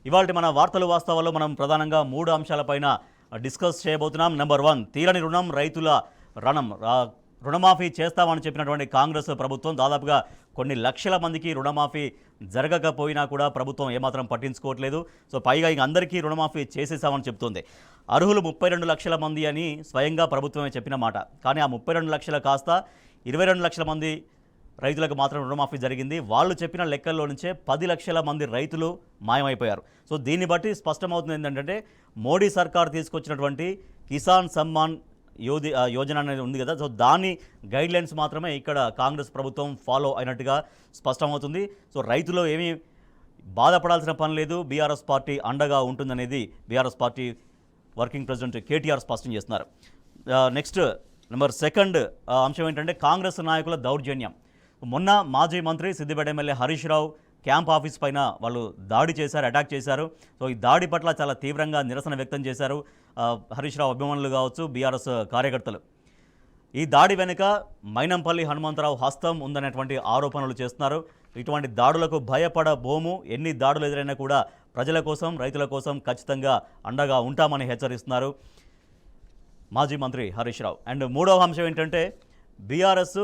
ఇవాళ మన వార్తలు వాస్తవాల్లో మనం ప్రధానంగా 3 అంశాలపైన డిస్కస్ చేయబోతున్నాం. నెంబర్ 1, తీరని రుణం, రైతుల రణం. రుణమాఫీ చేస్తామని చెప్పినటువంటి కాంగ్రెస్ ప్రభుత్వం దాదాపుగా కొన్ని లక్షల మందికి రుణమాఫీ జరగకపోయినా కూడా ప్రభుత్వం ఏమాత్రం పట్టించుకోవట్లేదు. సో పైగా ఇంక అందరికీ రుణమాఫీ చేసేసామని చెప్తుంది. అర్హులు 32 లక్షల మంది అని స్వయంగా ప్రభుత్వమే చెప్పిన మాట. కానీ ఆ 32 లక్షల కాస్త 22 లక్షల మంది రైతులకు మాత్రం రుణమాఫీ జరిగింది. వాళ్ళు చెప్పిన లెక్కల్లో నుంచే 10 లక్షల మంది రైతులు మాయమైపోయారు. సో దీన్ని బట్టి స్పష్టమవుతుంది ఏంటంటే మోడీ సర్కార్ తీసుకొచ్చినటువంటి కిసాన్ సమ్మాన్ యోజన అనేది ఉంది కదా, సో దాని గైడ్లైన్స్ మాత్రమే ఇక్కడ కాంగ్రెస్ ప్రభుత్వం ఫాలో అయినట్టుగా స్పష్టమవుతుంది. సో రైతులు ఏమీ బాధపడాల్సిన పని లేదు, బీఆర్ఎస్ పార్టీ అండగా ఉంటుందనేది BRS party working president KTR స్పష్టం చేస్తున్నారు. నెక్స్ట్ నెంబర్ 2 అంశం ఏంటంటే కాంగ్రెస్ నాయకుల దౌర్జన్యం. మొన్న మాజీ మంత్రి Siddipet MLA Harish Rao camp office పైన వాళ్ళు దాడి చేశారు, అటాక్ చేశారు. సో ఈ దాడి పట్ల చాలా తీవ్రంగా నిరసన వ్యక్తం చేశారు హరీష్ రావు అభిమానులు కావచ్చు, బీఆర్ఎస్ కార్యకర్తలు. ఈ దాడి వెనుక మైనంపల్లి హనుమంతరావు హస్తం ఉందనేటువంటి ఆరోపణలు చేస్తున్నారు. ఇటువంటి దాడులకు భయపడబోము, ఎన్ని దాడులు ఎదురైనా కూడా ప్రజల కోసం, రైతుల కోసం ఖచ్చితంగా అండగా ఉంటామని హెచ్చరిస్తున్నారు మాజీ మంత్రి హరీష్ రావు. అండ్ 3వ అంశం ఏంటంటే బీఆర్ఎస్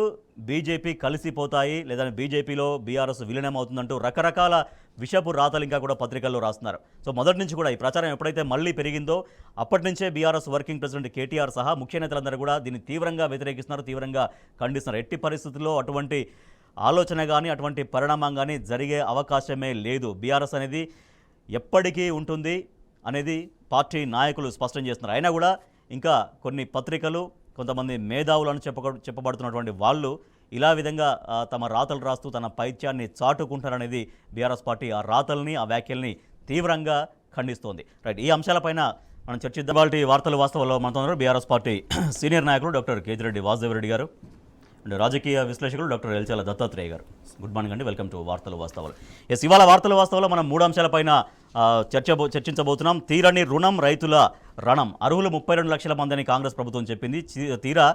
బీజేపీ కలిసిపోతాయి, లేదా బీజేపీలో బీఆర్ఎస్ విలీనం అవుతుందంటూ రకరకాల విషపు రాతలు ఇంకా కూడా పత్రికల్లో రాస్తున్నారు. సో మొదటి నుంచి కూడా ఈ ప్రచారం ఎప్పుడైతే మళ్ళీ పెరిగిందో అప్పటి నుంచే బీఆర్ఎస్ వర్కింగ్ ప్రెసిడెంట్ కేటీఆర్ సహా ముఖ్య నేతలందరూ కూడా దీన్ని తీవ్రంగా వ్యతిరేకిస్తున్నారు, తీవ్రంగా ఖండిస్తున్నారు. ఎట్టి పరిస్థితుల్లో అటువంటి ఆలోచన కానీ అటువంటి పరిణామం కానీ జరిగే అవకాశమే లేదు. బీఆర్ఎస్ అనేది ఎప్పటికీ ఉంటుంది అనేది పార్టీ నాయకులు స్పష్టం చేస్తున్నారు. అయినా కూడా ఇంకా కొన్ని పత్రికలు, కొంతమంది మేధావులను చెప్పబడుతున్నటువంటి వాళ్ళు ఇలా విధంగా తమ రాతలు రాస్తూ తన పైత్యాన్ని చాటుకుంటారనేది బీఆర్ఎస్ పార్టీ ఆ రాతల్ని, ఆ వ్యాఖ్యల్ని తీవ్రంగా ఖండిస్తోంది. రైట్, ఈ అంశాలపైన మనం చర్చిద్దాం. వాళ్ళ వార్తలు వాస్తవాల్లో మనతో ఉన్నారు బీఆర్ఎస్ పార్టీ సీనియర్ నాయకులు డాక్టర్ కేతిరెడ్డి వాసుదేవరెడ్డి గారు అండ్ రాజకీయ విశ్లేషకులు డాక్టర్ ఎల్చాల దత్తాత్రేయ గారు. గుడ్ మార్నింగ్ అండి, వెల్కమ్ టు వార్తలు వాస్తవాలు. ఎస్, ఇవాళ వార్తలు వాస్తవాల్లో మనం 3 అంశాలపైన చర్చించబోతున్నాం. తీరని రుణం, రైతుల రణం. అర్హులు 32 లక్షల మంది అని కాంగ్రెస్ ప్రభుత్వం చెప్పింది. తీరా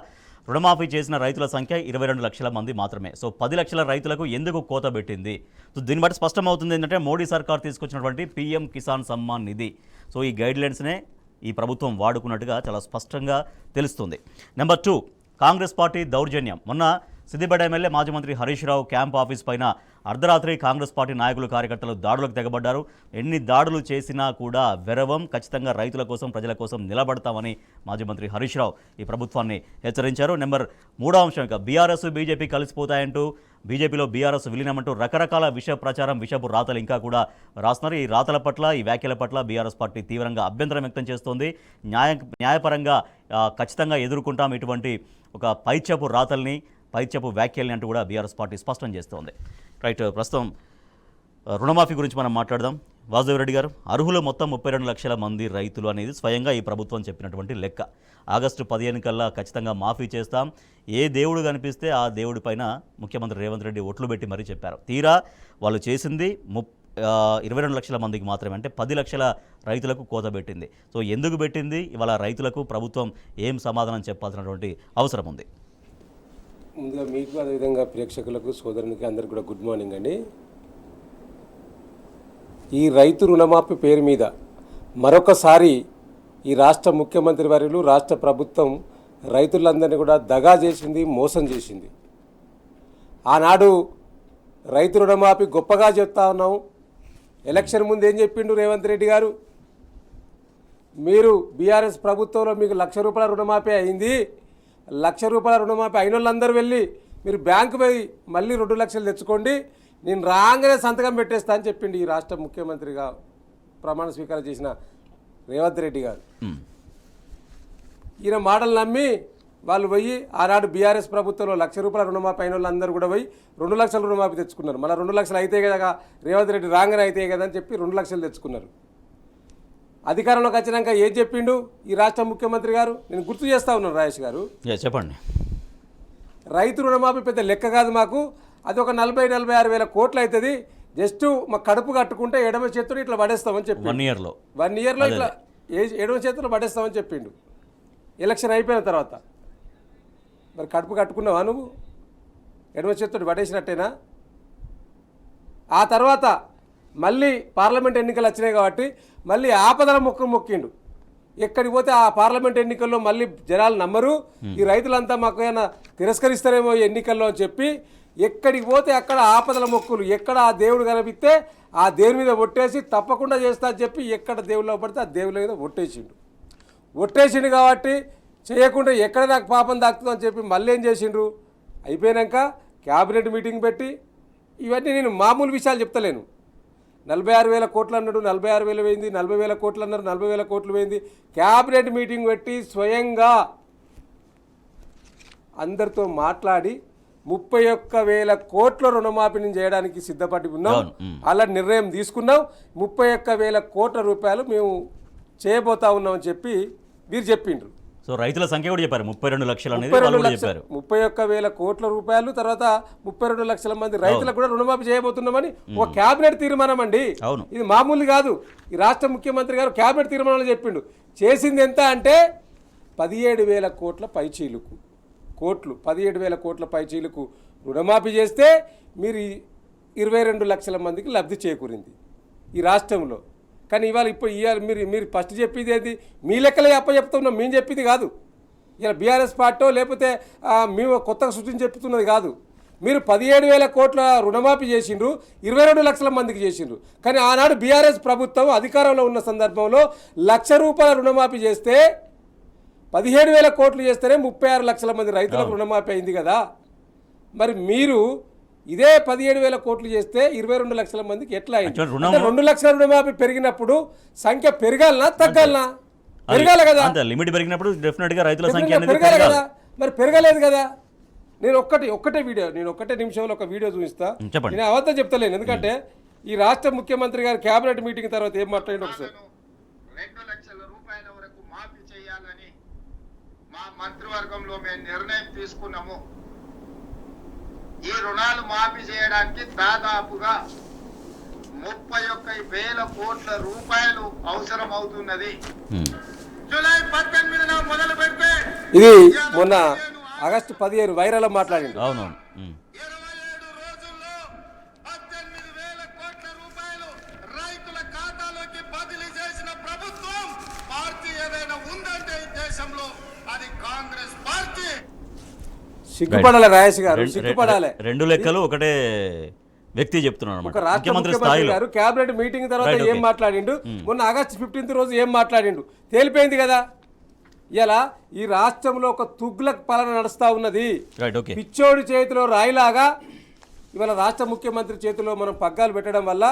రుణమాఫీ చేసిన రైతుల సంఖ్య 22 లక్షల మంది మాత్రమే. సో 10 లక్షల రైతులకు ఎందుకు కోత పెట్టింది? సో దీన్ని బట్టి స్పష్టమవుతుంది ఏంటంటే మోడీ సర్కార్ తీసుకొచ్చినటువంటి పీఎం కిసాన్ సమ్మాన్ నిధి, సో ఈ గైడ్లైన్స్నే ఈ ప్రభుత్వం వాడుకున్నట్టుగా చాలా స్పష్టంగా తెలుస్తుంది. నెంబర్ 2, కాంగ్రెస్ పార్టీ దౌర్జన్యం. మొన్న సిద్దిపేట ఎమ్మెల్యే మాజీ మంత్రి హరీష్ రావు క్యాంప్ ఆఫీస్ పైన అర్ధరాత్రి కాంగ్రెస్ పార్టీ నాయకులు, కార్యకర్తలు దాడులకు తెగబడ్డారు. ఎన్ని దాడులు చేసినా కూడా వెరవం, ఖచ్చితంగా రైతుల కోసం, ప్రజల కోసం నిలబడతామని మాజీ మంత్రి హరీష్ రావు ఈ ప్రభుత్వాన్ని హెచ్చరించారు. నెంబర్ 3వ అంశం, ఇక బీఆర్ఎస్ బీజేపీ కలిసిపోతాయంటూ, బీజేపీలో బీఆర్ఎస్ విలీనమంటూ రకరకాల విష ప్రచారం, విషపు రాతలు ఇంకా కూడా రాస్తున్నారు. ఈ రాతల పట్ల, ఈ వ్యాఖ్యల పట్ల బీఆర్ఎస్ పార్టీ తీవ్రంగా అభ్యంతరం వ్యక్తం చేస్తోంది. న్యాయపరంగా ఖచ్చితంగా ఎదుర్కొంటాం ఇటువంటి ఒక పైచపు రాతల్ని, పైచపు వ్యాఖ్యల్ని అంటూ కూడా బీఆర్ఎస్ పార్టీ స్పష్టం చేస్తోంది. రైట్, ప్రస్తుతం రుణమాఫీ గురించి మనం మాట్లాడదాం. వాసుదేవరెడ్డి గారు, అర్హులు మొత్తం 32 లక్షల మంది రైతులు అనేది స్వయంగా ఈ ప్రభుత్వం చెప్పినటువంటి లెక్క. ఆగస్టు 15 కల్లా ఖచ్చితంగా మాఫీ చేస్తాం, ఏ దేవుడు కనిపిస్తే ఆ దేవుడి పైన ముఖ్యమంత్రి రేవంత్ రెడ్డి ఒట్లు పెట్టి మరీ చెప్పారు. తీరా వాళ్ళు చేసింది 22 లక్షల మందికి మాత్రమే, అంటే 10 లక్షల రైతులకు కోత పెట్టింది. సో ఎందుకు పెట్టింది? ఇవాళ రైతులకు ప్రభుత్వం ఏం సమాధానం చెప్పాల్సినటువంటి అవసరం ఉంది? ముందుగా మీకు, అదేవిధంగా ప్రేక్షకులకు, సోదరునికి అందరికీ కూడా గుడ్ మార్నింగ్ అండి. ఈ రైతు రుణమాఫీ పేరు మీద మరొకసారి ఈ రాష్ట్ర ముఖ్యమంత్రి వర్యులు, రాష్ట్ర ప్రభుత్వం రైతులందరినీ కూడా దగా చేసింది, మోసం చేసింది. ఆనాడు రైతు రుణమాఫీ గొప్పగా చెప్తా ఉన్నాం. ఎలక్షన్ ముందు ఏం చెప్పిండు రేవంత్ రెడ్డి గారు? మీరు బీఆర్ఎస్ ప్రభుత్వంలో మీకు ₹1,00,000 రుణమాఫీ అయింది, ₹1,00,000 రుణమాఫీ అయిన వాళ్ళందరూ వెళ్ళి మీరు బ్యాంకు పోయి మళ్ళీ 2 లక్షలు తెచ్చుకోండి, నేను రాగానే సంతకం పెట్టేస్తా అని చెప్పిండు ఈ రాష్ట్ర ముఖ్యమంత్రిగా ప్రమాణ స్వీకారం చేసిన రేవంత్ రెడ్డి గారు. ఈయన మాటలు నమ్మి వాళ్ళు పోయి ఆనాడు బీఆర్ఎస్ ప్రభుత్వంలో ₹1,00,000 రుణమాఫీ అయిన వాళ్ళందరూ కూడా పోయి 2 లక్షల రుణమాఫీ తెచ్చుకున్నారు. మళ్ళీ 2 లక్షలు అయితే కదా, రేవంత్ రెడ్డి రాగానే అయితే కదా అని చెప్పి 2 లక్షలు తెచ్చుకున్నారు. అధికారంలోకి వచ్చినాక ఏం చెప్పిండు ఈ రాష్ట్ర ముఖ్యమంత్రి గారు? నేను గుర్తు చేస్తా ఉన్నాను రాజేష్ గారు, చెప్పండి. రైతు రుణమాఫీ పెద్ద లెక్క కాదు మాకు, అది ఒక 40-46 వేల కోట్లు అవుతుంది, జస్ట్ మా కడుపు కట్టుకుంటే ఎడమ చేతులు ఇట్లా పడేస్తామని చెప్పి 1 ఇయర్లో ఇట్లా ఎడమ చేతులు పడేస్తామని చెప్పిండు. ఎలక్షన్ అయిపోయిన తర్వాత మరి కడుపు కట్టుకున్నావా నువ్వు? ఎడమ చేతుడు పడేసినట్టేనా? ఆ తర్వాత మళ్ళీ పార్లమెంట్ ఎన్నికలు వచ్చినాయి కాబట్టి మళ్ళీ ఆపదల మొక్కిండు. ఎక్కడికి పోతే ఆ పార్లమెంట్ ఎన్నికల్లో మళ్ళీ జనాలు నమ్మరు, ఈ రైతులంతా మాకు ఏమైనా తిరస్కరిస్తారేమో ఈ ఎన్నికల్లో అని చెప్పి ఎక్కడికి పోతే అక్కడ ఆపదల మొక్కులు, ఎక్కడ ఆ దేవుడు కనిపిస్తే ఆ దేవుని మీద ఒట్టేసి తప్పకుండా చేస్తా అని చెప్పి ఎక్కడ దేవుళ్ళో పడితే ఆ దేవుళ్ళ మీద ఒట్టేసిండు కాబట్టి చేయకుండా ఎక్కడ నాకు పాపం దాక్కుతుందని చెప్పి మళ్ళీ ఏం చేసిండ్రు, అయిపోయాక క్యాబినెట్ మీటింగ్ పెట్టి, ఇవన్నీ నేను మామూలు విషయాలు చెప్తలేను. 46,000 కోట్లు అన్నాడు, 46,000 పోయింది, 40,000 కోట్లు అన్నారు, 40,000 కోట్లు పోయింది. క్యాబినెట్ మీటింగ్ పెట్టి స్వయంగా అందరితో మాట్లాడి 31,000 కోట్ల రుణమాఫీని చేయడానికి సిద్ధపడి ఉన్నాం. అలా నిర్ణయం తీసుకున్నాం. 31,000 కోట్ల రూపాయలు మేము చేయబోతా ఉన్నామని చెప్పి వీరు చెప్పిండ్రు. సో రైతుల సంఖ్య కూడా చెప్పారు, 32 లక్షలు అనేది వాళ్ళు కూడా చెప్పారు. 31,000 కోట్ల రూపాయలు, తర్వాత 32 లక్షల మంది రైతులకు కూడా రుణమాఫీ చేయబోతున్నామని ఒక క్యాబినెట్ తీర్మానం అండి. అవును, ఇది మామూలు కాదు. ఈ రాష్ట్ర ముఖ్యమంత్రి గారు క్యాబినెట్ తీర్మానంలో చెప్పిండు. చేసింది ఎంత అంటే 17,000 కోట్ల పైచీలుకు కోట్లు, 17,000 కోట్ల పైచీలుకు రుణమాఫీ చేస్తే మీరు 22 లక్షల మందికి లబ్ధి చేకూరింది ఈ రాష్ట్రంలో. కానీ ఇవాళ మీరు ఫస్ట్ చెప్పేది ఏంటి, మీ లెక్కలే చెప్తున్నాం, మేము చెప్పింది కాదు. ఇలా బీఆర్ఎస్ పార్టీ లేకపోతే మేము కొత్తగా సృష్టించి చెప్తున్నది కాదు. మీరు 17,000 కోట్ల రుణమాఫీ చేసిండ్రు, 22 లక్షల మందికి చేసిండ్రు. కానీ ఆనాడు బీఆర్ఎస్ ప్రభుత్వం అధికారంలో ఉన్న సందర్భంలో ₹1,00,000 రుణమాఫీ చేస్తే 17,000 కోట్లు చేస్తేనే 36 లక్షల మంది రైతులకు రుణమాఫీ అయింది కదా. మరి మీరు ఇదే 17,000 కోట్లు చేస్తే 22 లక్షల మందికి ఎట్లా అయింది? 2 లక్షల రుణమాఫీ పెరిగినప్పుడు సంఖ్య పెరగాలనా తగ్గాలనా? పెరగాల కదా. లిమిట్ పెరిగినప్పుడు డెఫినెట్ గా రైతుల సంఖ్య పెరగాలి కదా. మరి పెరగలేదు కదా. నేను ఒక్కటే నిమిషంలో ఒక వీడియో చూపిస్తా. నేను అబద్ధం చెప్తలేను, ఎందుకంటే ఈ రాష్ట్ర ముఖ్యమంత్రి గారు క్యాబినెట్ మీటింగ్ తర్వాత ఏం మాట్లాడి ఒకసారి. 2 లక్షల రూపాయల వరకు మాఫీ చేయాలని మా మంత్రివర్గంలో మేము నిర్ణయం తీసుకున్నాము. ఈ రుణాలు మాఫీ చేయడానికి దాదాపుగా 31,000 కోట్ల రూపాయలు అవసరం అవుతున్నది. జూలై 18న మొదలు పెడితే ఇది మొన్న ఆగస్టు 15 వైరల్ మాట్లాడింది. 27 రోజుల్లో 18,000 కోట్ల రూపాయలు రైతుల ఖాతాలోకి బదిలీ చేసిన ప్రభుత్వం పార్టీ ఏదైనా ఉందంటే ఈ దేశంలో అది కాంగ్రెస్ పార్టీ. సిగ్గుపడాలి రాజేష్ గారు, సిగ్గుపడాలి. 2 లెక్కలు ఒకటే వ్యక్తి చెప్తున్నాడు అన్నమాట. రాష్ట్ర ముఖ్యమంత్రి గారు క్యాబినెట్ మీటింగ్ తర్వాత ఏం మాట్లాడిండు, మొన్న ఆగస్టు 15 రోజు ఏం మాట్లాడిండు తేలిపోయింది కదా. ఇలా ఈ రాష్ట్రంలో ఒక తుగ్లక్ పాలన నడుస్తా ఉన్నది. పిచ్చోడి చేతిలో రాయిలాగా ఇవాళ రాష్ట్ర ముఖ్యమంత్రి చేతిలో మనం పగ్గాలు పెట్టడం వల్ల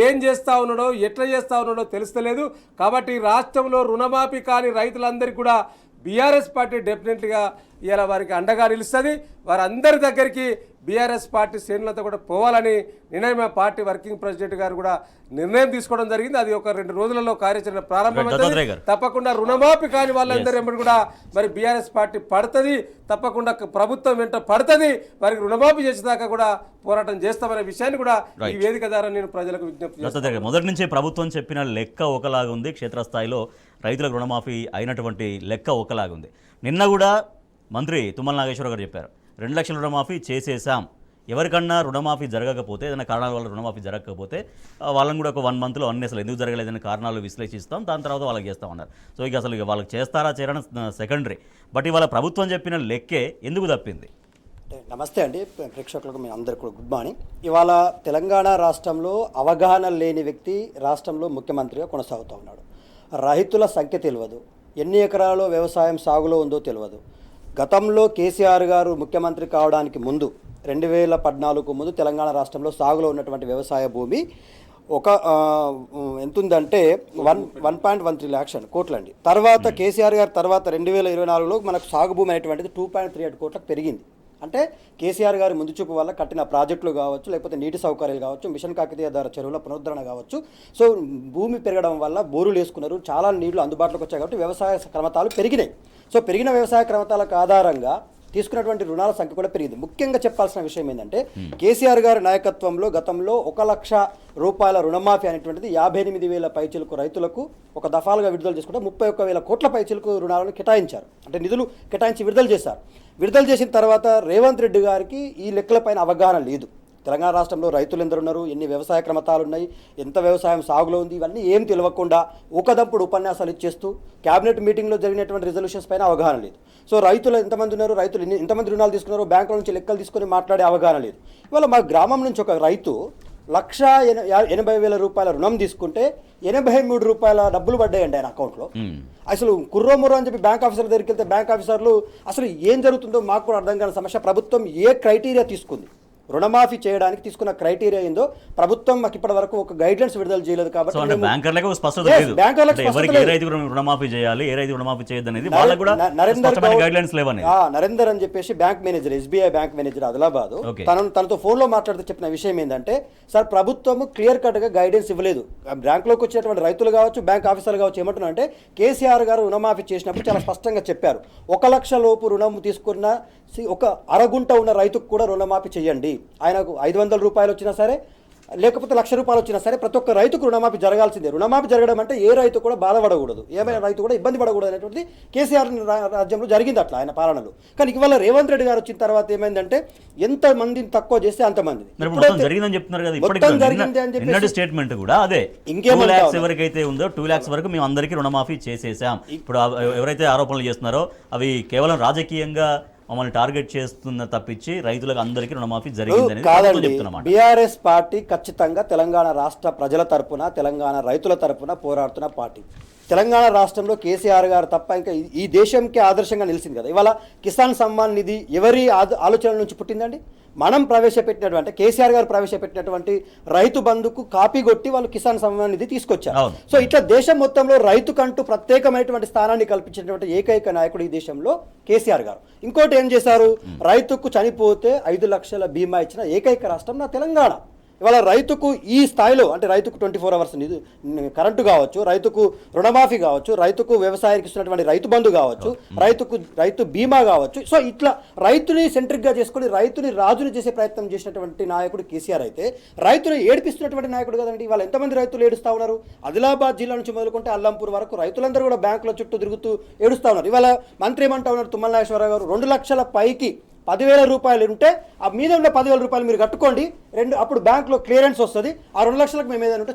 ఏం చేస్తా ఉన్నాడో ఎట్లా చేస్తా ఉన్నాడో తెలుస్తలేదు. కాబట్టి రాష్ట్రంలో రుణమాఫీ కాని రైతులందరికీ కూడా బీఆర్ఎస్ పార్టీ డెఫినెట్గా ఇలా వారికి అండగా నిలుస్తుంది. వారందరి దగ్గరికి బీఆర్ఎస్ పార్టీ శ్రేణులంతా కూడా పోవాలని నిర్ణయం పార్టీ వర్కింగ్ ప్రెసిడెంట్ గారు కూడా నిర్ణయం తీసుకోవడం జరిగింది. అది ఒక 2 రోజులలో కార్యాచరణ ప్రారంభమవుతుంది. తప్పకుండా రుణమాఫీ కాని వాళ్ళందరూ ఎంబడి కూడా మరి బీఆర్ఎస్ పార్టీ పడుతుంది, తప్పకుండా ప్రభుత్వం వెంట పడుతుంది. వారికి రుణమాఫీ చేసేదాకా కూడా పోరాటం చేస్తామనే విషయాన్ని కూడా ఈ వేదిక ద్వారా నేను ప్రజలకు విజ్ఞప్తి చేస్తాను. మొదటి నుంచి ప్రభుత్వం చెప్పిన లెక్క ఒకలాగా ఉంది, క్షేత్రస్థాయిలో రైతులకు రుణమాఫీ అయినటువంటి లెక్క ఒకలాగా ఉంది. నిన్న కూడా మంత్రి తుమ్మల నాగేశ్వరరావు గారు చెప్పారు, 2 లక్షల రుణమాఫీ చేసేసాం. ఎవరికన్నా రుణమాఫీ జరగకపోతే, ఏదైనా కారణాల వల్ల రుణమాఫీ జరగకపోతే వాళ్ళని కూడా ఒక 1 మంత్లో అన్ని అసలు ఎందుకు జరగలేదని కారణాలు విశ్లేషిస్తాం, దాని తర్వాత వాళ్ళకి చేస్తామన్నారు. సో ఇక అసలు వాళ్ళకి చేస్తారా చేయడం సెకండరీ. బట్ ఇవాళ ప్రభుత్వం చెప్పిన లెక్కే ఎందుకు తప్పింది? నమస్తే అండి ప్రేక్షకులకు, మీ అందరికీ కూడా గుడ్ మార్నింగ్. ఇవాళ తెలంగాణ రాష్ట్రంలో అవగాహన లేని వ్యక్తి రాష్ట్రంలో ముఖ్యమంత్రిగా కొనసాగుతూ ఉన్నాడు. రైతుల సంఖ్య తెలియదు, ఎన్ని ఎకరాల్లో వ్యవసాయం సాగులో ఉందో తెలియదు. గతంలో కేసీఆర్ గారు ముఖ్యమంత్రి కావడానికి ముందు 2014 ముందు తెలంగాణ రాష్ట్రంలో సాగులో ఉన్నటువంటి వ్యవసాయ భూమి ఒక ఎంతుందంటే 1.13 కోట్లండి. తర్వాత కేసీఆర్ గారు తర్వాత 2024లో మనకు సాగు భూమి అనేటువంటిది 2.38 కోట్లకు పెరిగింది. అంటే కేసీఆర్ గారి ముందు చూపు వల్ల కట్టిన ప్రాజెక్టులు కావచ్చు, లేకపోతే నీటి సౌకర్యాలు కావచ్చు, మిషన్ కాకతీయ ద్వారా చెరువుల పునరుద్ధరణ కావచ్చు. సో భూమి పెరగడం వల్ల బోరులు వేసుకున్నారు, చాలా నీళ్లు అందుబాటులోకి వచ్చాయి కాబట్టి వ్యవసాయ క్రమతాలు పెరిగినాయి. సో పెరిగిన వ్యవసాయ క్రమతాలకు ఆధారంగా తీసుకున్నటువంటి రుణాల సంఖ్య కూడా పెరిగింది. ముఖ్యంగా చెప్పాల్సిన విషయం ఏంటంటే కేసీఆర్ గారి నాయకత్వంలో గతంలో 1 లక్ష రూపాయల రుణమాఫీ అనేటువంటిది 58,000 పైచీలకు రైతులకు ఒక దఫాలుగా విడుదల చేసుకుంటే 31,000 కోట్ల పైచీలకు రుణాలను కేటాయించారు. అంటే నిధులు కేటాయించి విడుదల చేశారు. విడుదల చేసిన తర్వాత రేవంత్ రెడ్డి గారికి ఈ లెక్కలపైన అవగాహన లేదు. తెలంగాణ రాష్ట్రంలో రైతులు ఎందరు ఉన్నారు, ఎన్ని వ్యవసాయ క్రమతాలు ఉన్నాయి, ఎంత వ్యవసాయం సాగులో ఉంది, ఇవన్నీ ఏం తెలియకుండా ఊకదంపుడు ఉపన్యాసాలు ఇచ్చేస్తూ క్యాబినెట్ మీటింగ్లో జరిగినటువంటి రిజల్యూషన్స్ పైన అవగాహన లేదు. సో రైతులు ఎంతమంది ఉన్నారు, రైతులు ఎంతమంది రుణాలు తీసుకున్నారో బ్యాంకుల నుంచి లెక్కలు తీసుకొని మాట్లాడే అవగాహన లేదు. ఇవాళ మా గ్రామం నుంచి ఒక రైతు 1,80,000 రూపాయల రుణం తీసుకుంటే 83 రూపాయల డబ్బులు పడ్డాయండి ఆయన అకౌంట్లో. అసలు కుర్రోముర్రో అని చెప్పి బ్యాంక్ ఆఫీసర్ దగ్గరికి వెళ్తే బ్యాంక్ ఆఫీసర్లు అసలు ఏం జరుగుతుందో మాకు కూడా అర్థం కాని సమస్య. ప్రభుత్వం ఏ క్రైటీరియా తీసుకుంది, రుణమాఫీ చేయడానికి తీసుకున్న క్రైటీరియా ఏందో ప్రభుత్వం మాకు ఇప్పటి వరకు ఒక గైడ్లైన్స్ విడుదల చేయలేదు. కాబట్టి బ్యాంకర్లకు స్పష్టత లేదు, ఎవరికి ఏ రైతు రుణమాఫీ చేయాలి, ఏ రైతు రుణమాఫీ చేయొద్దు అనేది వాళ్ళకు కూడా గైడ్లైన్స్ లేవని నరేందర్ అని చెప్పేసి bank manager, SBI bank manager Adilabad, తనతో ఫోన్లో మాట్లాడుతూ చెప్పిన విషయం ఏంటంటే, సార్ ప్రభుత్వం క్లియర్ కట్ గా గైడెన్స్ ఇవ్వలేదు. బ్యాంకులోకి వచ్చేటువంటి రైతులు కావచ్చు, బ్యాంక్ ఆఫీసర్లు కావచ్చు, ఏమంటున్నారంటే కేసీఆర్ గారు రుణమాఫీ చేసినప్పుడు చాలా స్పష్టంగా చెప్పారు, 1 లక్ష లోపు రుణం తీసుకున్న ఒక అరగుంట ఉన్న రైతుకు కూడా రుణమాఫీ చేయండి. ఆయనకు 500 రూపాయలు వచ్చినా సరే, లేకపోతే 1,00,000 రూపాయలు వచ్చినా సరే, ప్రతి ఒక్క రైతుకు రుణమాఫీ జరగాల్సిందే. రుణమాఫీ జరగడం అంటే ఏ రైతు కూడా బాధపడకూడదు, ఏమైనా రైతు కూడా ఇబ్బంది పడకూడదు అనేటువంటిది కేసీఆర్ రాజ్యంలో జరిగింది అట్లా ఆయన పాలనలో. కానీ ఇవాళ రేవంత్ రెడ్డి గారు వచ్చిన తర్వాత ఏమైందంటే, ఎంత మందిని తక్కువ చేస్తే అంతమంది జరిగింది చెప్తున్నారు కదా. స్టేట్మెంట్ కూడా అదే, 2 lakhs ఎవరికైతే ఉందో 2 lakhs వరకు మేము అందరికీ రుణమాఫీ చేసేసాం. ఇప్పుడు ఎవరైతే ఆరోపణలు చేస్తున్నారో అవి కేవలం రాజకీయంగా మమ్మల్ని టార్గెట్ చేస్తున్న తప్పించి రైతులకు అందరికీ రుణమాఫీ జరిగిందని చెప్తున్నమాట. బీఆర్ఎస్ పార్టీ ఖచ్చితంగా తెలంగాణ రాష్ట్ర ప్రజల తరపున, తెలంగాణ రైతుల తరపున పోరాడుతున్న పార్టీ. తెలంగాణ రాష్ట్రంలో కేసీఆర్ గారు తప్ప ఇంకా ఈ దేశంకే ఆదర్శంగా నిలిచింది కదా. ఇవాళ కిసాన్ సమ్మాన్ నిధి ఎవరి ఆలోచనల నుంచి పుట్టిందండి? మనం ప్రవేశపెట్టినటువంటి, కేసీఆర్ గారు ప్రవేశపెట్టినటువంటి రైతు బంధుకు కాపీ కొట్టి వాళ్ళు కిసాన్ సమ్మాన్ నిధి తీసుకొచ్చారు. సో ఇట్లా దేశం మొత్తంలో రైతుకంటూ ప్రత్యేకమైనటువంటి స్థానాన్ని కల్పించినటువంటి ఏకైక నాయకుడు ఈ దేశంలో కేసీఆర్ గారు. ఇంకోటి ఏం చేశారు, రైతుకు చనిపోతే 5 లక్షల బీమా ఇచ్చిన ఏకైక రాష్ట్రం నా తెలంగాణ. ఇవాళ రైతుకు ఈ స్థాయిలో, అంటే రైతుకు 24 hours కరెంటు కావచ్చు, రైతుకు రుణమాఫీ కావచ్చు, రైతుకు వ్యవసాయానికి ఇస్తున్నటువంటి రైతు బంధు కావచ్చు, రైతు బీమా కావచ్చు. సో ఇట్లా రైతుని సెంట్రిక్గా చేసుకొని రైతుని రాజుని చేసే ప్రయత్నం చేసినటువంటి నాయకుడు కేసీఆర్ అయితే, రైతుని ఏడిపిస్తున్నటువంటి నాయకుడు కదండి. ఇవాళ ఎంతమంది రైతులు ఏడుస్తూ ఉన్నారు? ఆదిలాబాద్ జిల్లా నుంచి మొదలుకుంటే అల్లంపూర్ వరకు రైతులందరూ కూడా బ్యాంకుల చుట్టూ తిరుగుతూ ఏడుస్తూ ఉన్నారు. ఇవాళ మంత్రి ఏమంటా ఉన్నారు, తుమ్మల నాగేశ్వరరావు గారు, 2 లక్షల పైకి 10,000 రూపాయలు ఉంటే ఆ మీద ఉన్న 10,000 రూపాయలు మీరు కట్టుకోండి, అప్పుడు బ్యాంకులో క్లియరెన్స్ వస్తుంది, ఆ 2 లక్షలకు మేము ఏదైనా ఉంటే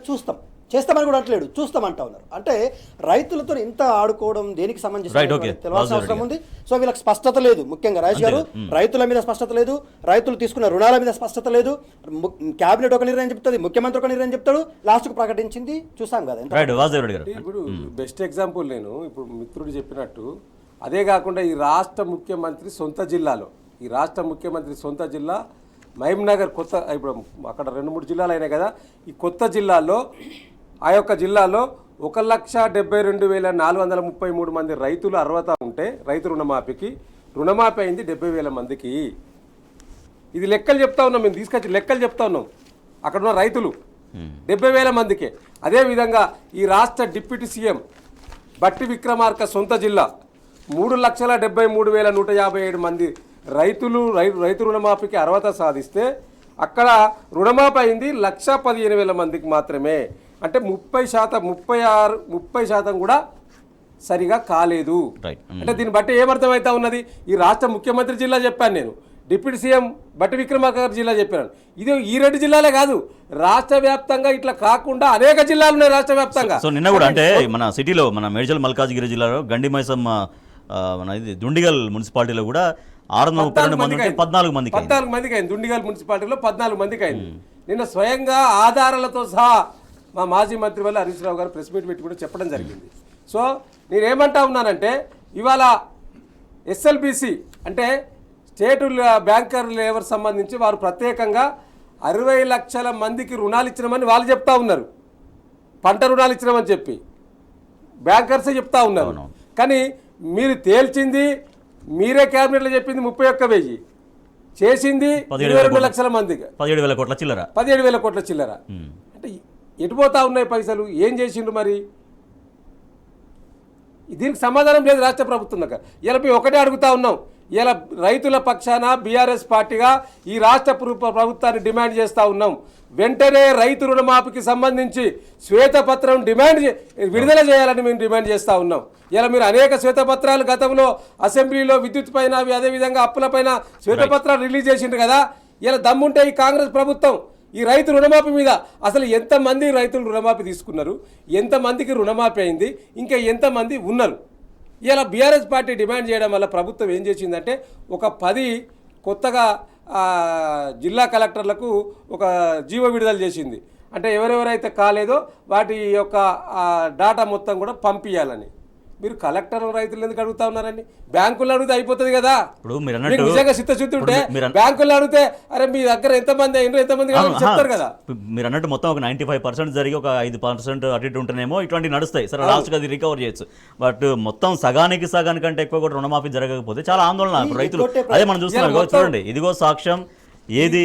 చేస్తామని కూడా అంటలేడు, చూస్తామంటా ఉన్నారు. అంటే రైతులతో ఇంత ఆడుకోవడం దేనికి సంబంధించి తెలియాల్సిన అవసరం ఉంది. సో వీళ్ళకి స్పష్టత లేదు. ముఖ్యంగా రాజు గారు, రైతుల మీద స్పష్టత లేదు, రైతులు తీసుకున్న రుణాల మీద స్పష్టత లేదు. క్యాబినెట్ ఒక నిర్ణయం చెప్తుంది, ముఖ్యమంత్రి ఒక నిర్ణయం చెప్తాడు, లాస్ట్కు ప్రకటించింది చూసాం కదా. ఇప్పుడు బెస్ట్ ఎగ్జాంపుల్ నేను ఇప్పుడు మిత్రుడు చెప్పినట్టు, అదే కాకుండా ఈ రాష్ట్ర ముఖ్యమంత్రి సొంత జిల్లా మహబూబ్నగర్, కొత్త, ఇప్పుడు అక్కడ 2-3 జిల్లాలు అయినాయి కదా. ఈ కొత్త జిల్లాలో, ఆ యొక్క జిల్లాలో 1,72,433 మంది రైతులు అర్హత ఉంటే రైతు రుణమాఫీ అయింది 70,000 మందికి. ఇది లెక్కలు చెప్తా ఉన్నాం, మేము తీసుకొచ్చి లెక్కలు చెప్తా ఉన్నాం. అక్కడ ఉన్న రైతులు 70,000 మందికే. అదేవిధంగా ఈ రాష్ట్ర డిప్యూటీ సీఎం బట్టి విక్రమార్క సొంత జిల్లా 3,73,157 మంది రైతు రుణమాఫీకి అర్హత సాధిస్తే అక్కడ రుణమాఫీ అయింది 1,15,000 మందికి మాత్రమే. అంటే 30% కూడా సరిగా కాలేదు. అంటే దీన్ని బట్టి ఏమర్థమవుతా ఉన్నది, ఈ రాష్ట్ర ముఖ్యమంత్రి జిల్లా చెప్పాను నేను, డిప్యూటీ సీఎం బట్టి విక్రమార్క జిల్లా చెప్పాను. ఇది ఈ 2 జిల్లాలే కాదు, రాష్ట్ర వ్యాప్తంగా ఇట్లా కాకుండా అనేక జిల్లాలు ఉన్నాయి రాష్ట్ర వ్యాప్తంగా. సో నిన్న కూడా అంటే మన సిటీలో, మన మేడ్చల్ మల్కాజ్గిరి జిల్లాలో గండిమైసమ్మ దుండిగల్ మున్సిపాలిటీలో కూడా 632 మంది 14 మందికి అయింది. దుండిగల్ మున్సిపాలిటీలో 14 మందికి అయింది. నిన్న స్వయంగా ఆధారాలతో సహా మా మాజీ మంత్రి వల్ల హరీష్ రావు గారు ప్రెస్ మీట్ పెట్టి కూడా చెప్పడం జరిగింది. సో నేనేమంటా ఉన్నానంటే, ఇవాళ ఎస్ఎల్బిసి అంటే స్టేట్ బ్యాంకర్ లేబర్ సంబంధించి వారు ప్రత్యేకంగా 60 లక్షల మందికి రుణాలు ఇచ్చినామని వాళ్ళు చెప్తా ఉన్నారు, పంట రుణాలు ఇచ్చినామని చెప్పి బ్యాంకర్సే చెప్తా ఉన్నారు. కానీ మీరు తేల్చింది, మీరే క్యాబినెట్లో చెప్పింది 31,000, చేసింది 22 లక్షల మందికి 17,000 కోట్ల చిల్లర. 17,000 కోట్ల చిల్లర. అంటే ఎటుపోతా ఉన్నాయి పైసలు, ఏం చేసిండ్రు మరి? దీనికి సమాధానం లేదు రాష్ట్ర ప్రభుత్వం దగ్గర. ఇలా మేము ఒకటే అడుగుతా ఉన్నాం, ఇలా రైతుల పక్షాన బీఆర్ఎస్ పార్టీగా ఈ రాష్ట్ర ప్రభుత్వాన్ని డిమాండ్ చేస్తూ ఉన్నాం. వెంటనే రైతు రుణమాఫీకి సంబంధించి శ్వేతపత్రం విడుదల చేయాలని మేము డిమాండ్ చేస్తూ ఉన్నాం. ఇలా మీరు అనేక శ్వేతపత్రాలు గతంలో అసెంబ్లీలో విద్యుత్ పైన, అదేవిధంగా అప్పుల పైన శ్వేతపత్రాలు రిలీజ్ చేసిండ్రు కదా. ఇలా దమ్ముంటే ఈ కాంగ్రెస్ ప్రభుత్వం ఈ రైతు రుణమాఫీ మీద అసలు ఎంతమంది రైతులు రుణమాఫీ తీసుకున్నారు, ఎంతమందికి రుణమాఫీ అయింది, ఇంకా ఎంతమంది ఉన్నారు? ఇలా బీఆర్ఎస్ పార్టీ డిమాండ్ చేయడం వల్ల ప్రభుత్వం ఏం చేసిందంటే ఒక 10 కొత్తగా జిల్లా కలెక్టర్లకు ఒక జీవో విడుదల చేసింది. అంటే ఎవరెవరైతే కాలేదో వాటి యొక్క డాటా మొత్తం కూడా పంపించాలని. మీరు కలెక్టర్ రైతులు ఎందుకు అడుగుతా ఉన్నారండి? బ్యాంకుల్లో అడిగితే అయిపోతుంది కదా. ఇప్పుడు మీరు మీకు నిజంగా చిత్తశుద్ధి ఉంటే బ్యాంకుల్లో అడిగితే అరే మీ దగ్గర ఎంతమంది అయినరు ఎంతమంది కాదు చెప్తారు కదా. మీరు అన్నట్టు మొత్తం ఒక 95% జరిగి ఒక 5% అటు ఇటు ఉంటేనేమో ఇటువంటివి నడుస్తాయి, సరే లాస్ట్గా అది రికవర్ చేయొచ్చు. బట్ మొత్తం సగానికంటే ఎక్కువ కూడా రుణమాఫీ జరగకపోతే చాలా ఆందోళన రైతులు. అదే మనం చూస్తున్నాం, చూడండి ఇదిగో సాక్ష్యం. ఏది